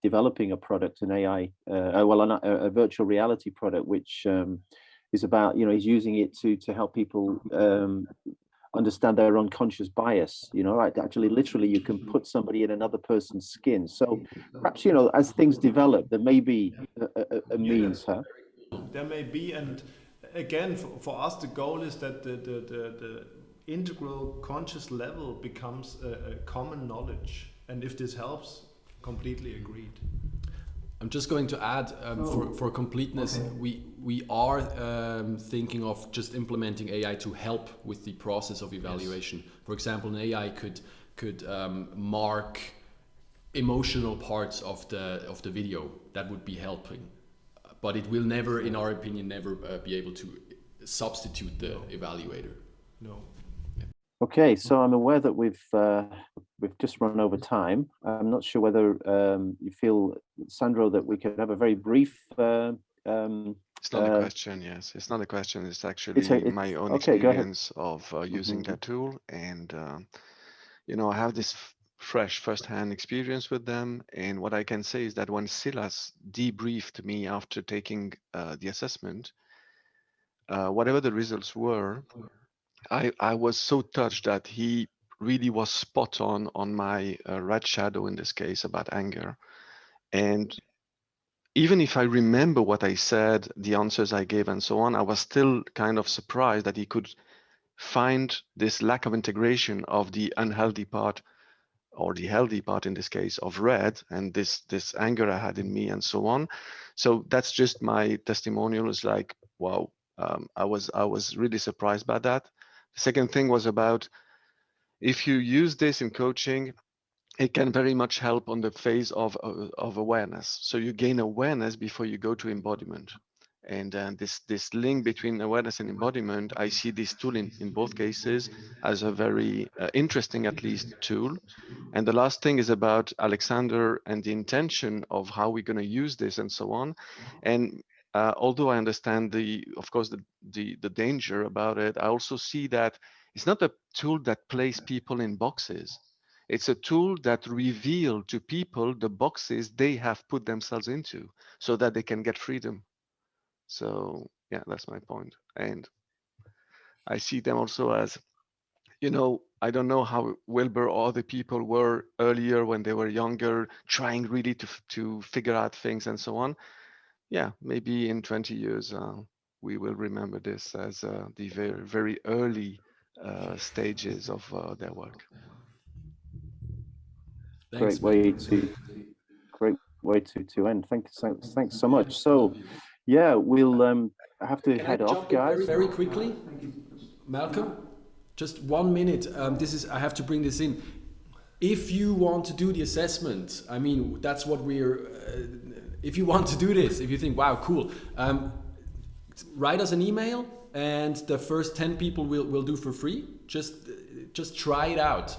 developing a product, an AI, a virtual reality product, which is about, he's using it to help people understand their unconscious bias. Right? Actually, literally, you can put somebody in another person's skin. So perhaps, as things develop, there may be a means, huh? There may be, and again, for us, the goal is that the integral conscious level becomes a common knowledge. And if this helps, Completely agreed. I'm just going to add, for completeness, we are thinking of just implementing AI to help with the process of evaluation. Yes. For example, an AI could mark emotional parts of the video. That would be helping, but it will never, in our opinion, never be able to substitute the evaluator. No. Okay, so I'm aware that we've just run over time. I'm not sure whether you feel, Sandro, that we could have a very brief. It's not a question. Yes, it's not a question. It's actually my own experience of using that tool, and you know, I have this fresh first-hand experience with them. And what I can say is that when Silas debriefed me after taking the assessment, whatever the results were, I was so touched that he really was spot on my red shadow in this case about anger. And even if I remember what I said, the answers I gave and so on, I was still kind of surprised that he could find this lack of integration of the unhealthy part, or the healthy part in this case, of red, and this anger I had in me and so on. So that's just my testimonial. Is like, wow, I was really surprised by that. The second thing was about, if you use this in coaching, it can very much help on the phase of awareness. So you gain awareness before you go to embodiment. And this link between awareness and embodiment, I see this tool in both cases as a very interesting, at least, tool. And the last thing is about Alexander and the intention of how we're going to use this and so on. And although I understand of course, the danger about it, I also see that it's not a tool that places people in boxes. It's a tool that reveals to people the boxes they have put themselves into, so that they can get freedom. So yeah, that's my point. And I see them also as, you know, I don't know how Wilbur or other people were earlier when they were younger, trying really to figure out things and so on. Yeah, maybe in 20 years, we will remember this as the very, very early stages of their work. Thanks, great way to end. Thanks so much. So yeah, we'll have to head off, guys. Very quickly, Malcolm, just 1 minute. I have to bring this in. If you want to do the assessment, I mean, that's what if you want to do this, if you think, wow, cool, write us an email, and the first 10 people will do for free. Just try it out.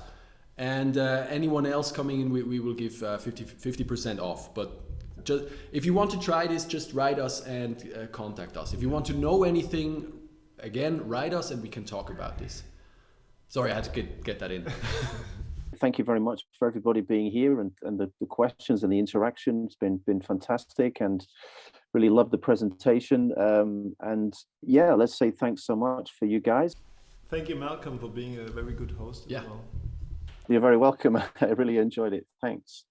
And anyone else coming in, we will give 50% off. But just, if you want to try this, just write us and contact us. If you want to know anything, again, write us and we can talk about this. Sorry, I had to get that in. Thank you very much for everybody being here, and the questions and the interaction. It's been fantastic, and really loved the presentation. And yeah, let's say thanks so much for you guys. Thank you, Malcolm, for being a very good host as well. You're very welcome. I really enjoyed it. Thanks.